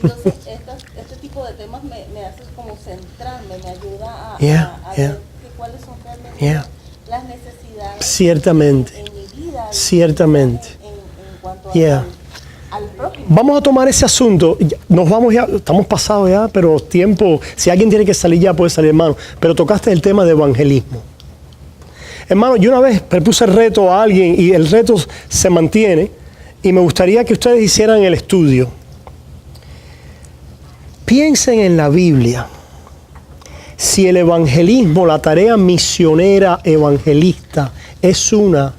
Speaker 6: Entonces, este tipo de temas me hace como centrarme, me ayuda a ver cuáles son realmente las necesidades
Speaker 1: Ciertamente.
Speaker 6: en mi vida,
Speaker 1: Ciertamente.
Speaker 6: en cuanto
Speaker 1: Yeah.
Speaker 6: al prójimo.
Speaker 1: Vamos a tomar ese asunto. Nos vamos ya, estamos pasados ya, pero tiempo, si alguien tiene que salir ya puede salir, hermano. Pero tocaste el tema de evangelismo. Hermano, yo una vez propuse el reto a alguien y el reto se mantiene y me gustaría que ustedes hicieran el estudio. Piensen en la Biblia. Si el evangelismo, la tarea misionera evangelista, es una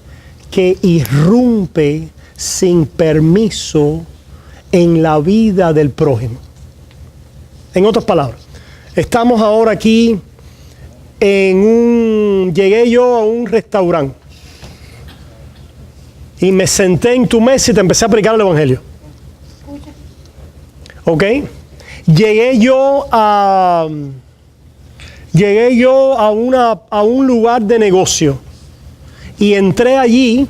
Speaker 1: que irrumpe sin permiso en la vida del prójimo. En otras palabras, estamos ahora aquí llegué yo a un restaurante y me senté en tu mesa y te empecé a predicar el evangelio. ¿Ok? Llegué yo a un lugar de negocio y entré allí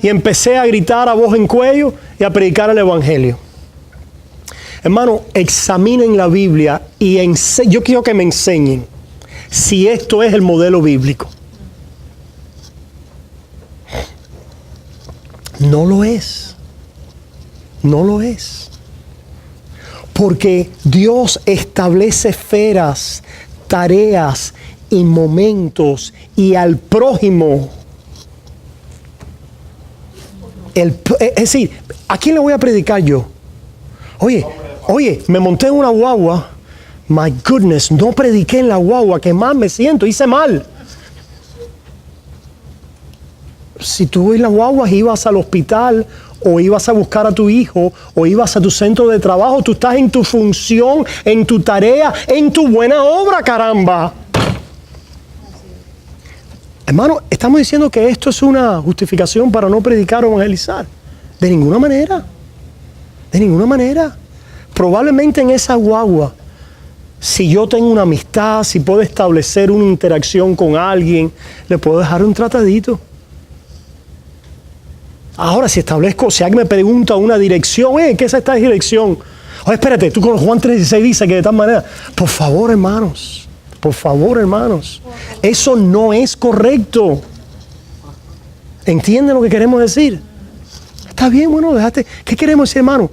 Speaker 1: y empecé a gritar a voz en cuello y a predicar el evangelio. Hermano, examinen la Biblia y yo quiero que me enseñen si esto es el modelo bíblico. No lo es. No lo es. Porque Dios establece esferas, tareas y momentos y al prójimo. Es decir, ¿a quién le voy a predicar yo? Oye, me monté en una guagua. My goodness, no prediqué en la guagua, que mal me siento, hice mal. Si tú en la guagua ibas al hospital o ibas a buscar a tu hijo o ibas a tu centro de trabajo, tú estás en tu función, en tu tarea, en tu buena obra, caramba. Hermano, estamos diciendo que esto es una justificación para no predicar o evangelizar. De ninguna manera. De ninguna manera. Probablemente en esa guagua, si yo tengo una amistad, si puedo establecer una interacción con alguien, le puedo dejar un tratadito. Ahora, si alguien me pregunta una dirección, ¿qué es esta dirección? Oye, espérate, tú con Juan 3:16 dice que de tal manera. Por favor, hermanos. Eso no es correcto. ¿Entienden lo que queremos decir? Está bien, bueno, déjate. ¿Qué queremos decir, hermano?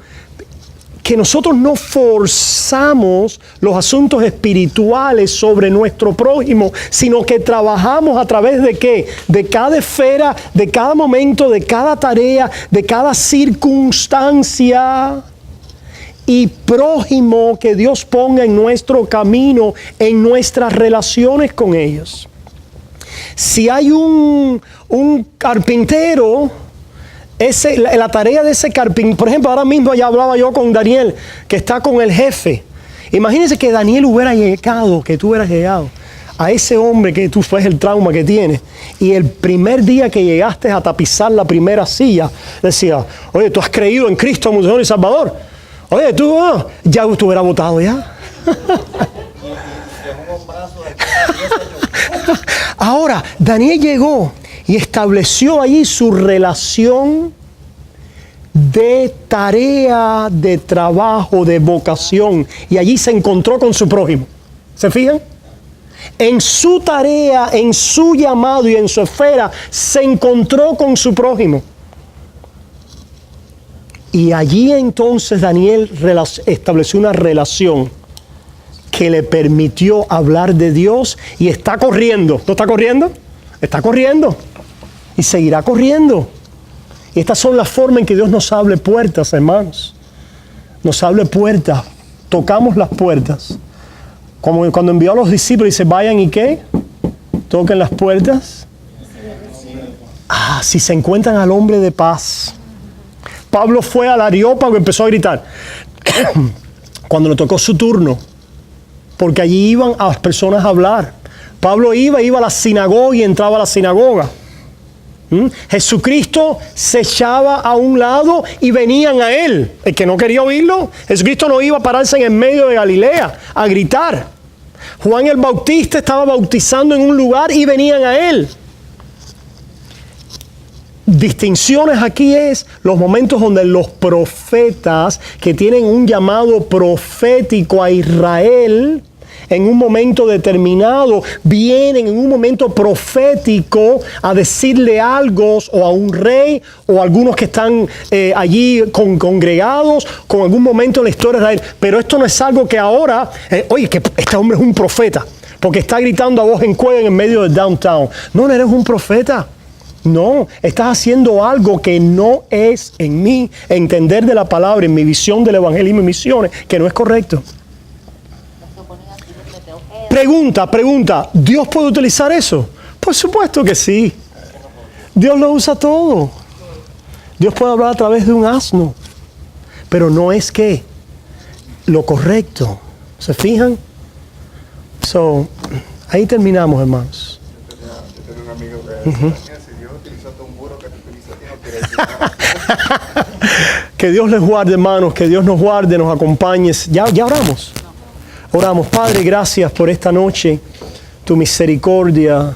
Speaker 1: Que nosotros no forzamos los asuntos espirituales sobre nuestro prójimo, sino que trabajamos a través de ¿qué? De cada esfera, de cada momento, de cada tarea, de cada circunstancia y prójimo que Dios ponga en nuestro camino, en nuestras relaciones con ellos. Si hay un carpintero, la tarea de ese carpintero, por ejemplo, ahora mismo ya hablaba yo con Daniel, que está con el jefe. Imagínense que Daniel hubiera llegado, que tú hubieras llegado a ese hombre que tú fue el trauma que tiene, y el primer día que llegaste a tapizar la primera silla, decía, oye, tú has creído en Cristo como Señor y Salvador. Oye, ya tú hubieras votado ya. Ahora, Daniel llegó y estableció allí su relación de tarea, de trabajo, de vocación. Y allí se encontró con su prójimo. ¿Se fijan? En su tarea, en su llamado y en su esfera, se encontró con su prójimo. Y allí entonces Daniel estableció una relación que le permitió hablar de Dios y está corriendo. ¿No está corriendo? Está corriendo. Y seguirá corriendo. Y estas son las formas en que Dios nos abre puertas, hermanos. Nos abre puertas. Tocamos las puertas. Como cuando envió a los discípulos, dice, vayan y ¿qué? Toquen las puertas. Si se encuentran al hombre de paz. Pablo fue al Areópago y empezó a gritar. Cuando le tocó su turno. Porque allí iban a las personas a hablar. Pablo iba a la sinagoga y entraba a la sinagoga. Jesucristo se echaba a un lado y venían a él. El que no quería oírlo, Jesucristo no iba a pararse en el medio de Galilea a gritar. Juan el Bautista estaba bautizando en un lugar y venían a él. Distinciones aquí es los momentos donde los profetas que tienen un llamado profético a Israel, en un momento determinado, vienen en un momento profético a decirle algo o a un rey o a algunos que están allí congregados con algún momento en la historia de Israel. Pero esto no es algo que ahora, oye, que este hombre es un profeta porque está gritando a voz en cuello en medio del downtown. No eres un profeta. No, estás haciendo algo que no es en mi entender de la palabra, en mi visión del evangelismo y misiones, que no es correcto. Pregunta, ¿Dios puede utilizar eso? Por supuesto que sí. Dios lo usa todo. Dios puede hablar a través de un asno, pero no es que lo correcto. ¿Se fijan? Ahí terminamos, hermanos.
Speaker 4: Yo tenía un amigo que decía, si Dios utilizó a un burro que te utiliza a ti, no quiere decir nada.
Speaker 1: Que Dios les guarde, hermanos, que Dios nos guarde, nos acompañe. Ya oramos. Oramos. Padre, gracias por esta noche, tu misericordia.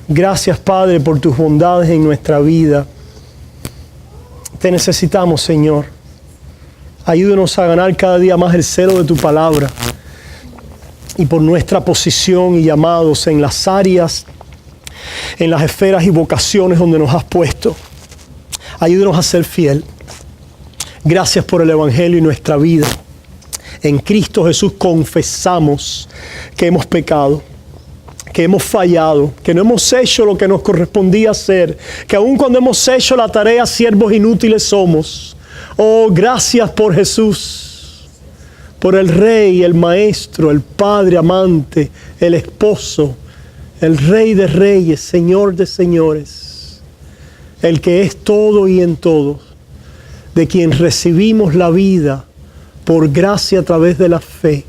Speaker 1: Gracias, Padre, por tus bondades en nuestra vida. Te necesitamos, Señor. Ayúdanos a ganar cada día más el celo de tu palabra. Y por nuestra posición y llamados en las áreas, en las esferas y vocaciones donde nos has puesto. Ayúdanos a ser fiel. Gracias por el Evangelio y nuestra vida. En Cristo Jesús confesamos que hemos pecado, que hemos fallado, que no hemos hecho lo que nos correspondía hacer, que aun cuando hemos hecho la tarea, siervos inútiles somos. Oh, gracias por Jesús. Por el Rey, el Maestro, el Padre amante, el Esposo, el Rey de Reyes, Señor de Señores, el que es todo y en todo, de quien recibimos la vida por gracia a través de la fe.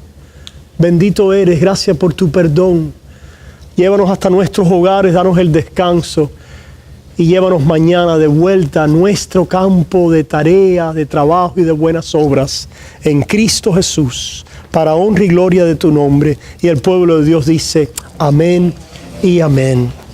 Speaker 1: Bendito eres, gracias por tu perdón, Llévanos hasta nuestros hogares, danos el descanso y llévanos mañana de vuelta a nuestro campo de tarea, de trabajo y de buenas obras en Cristo Jesús, para honra y gloria de tu nombre. Y el pueblo de Dios dice, amén y amén.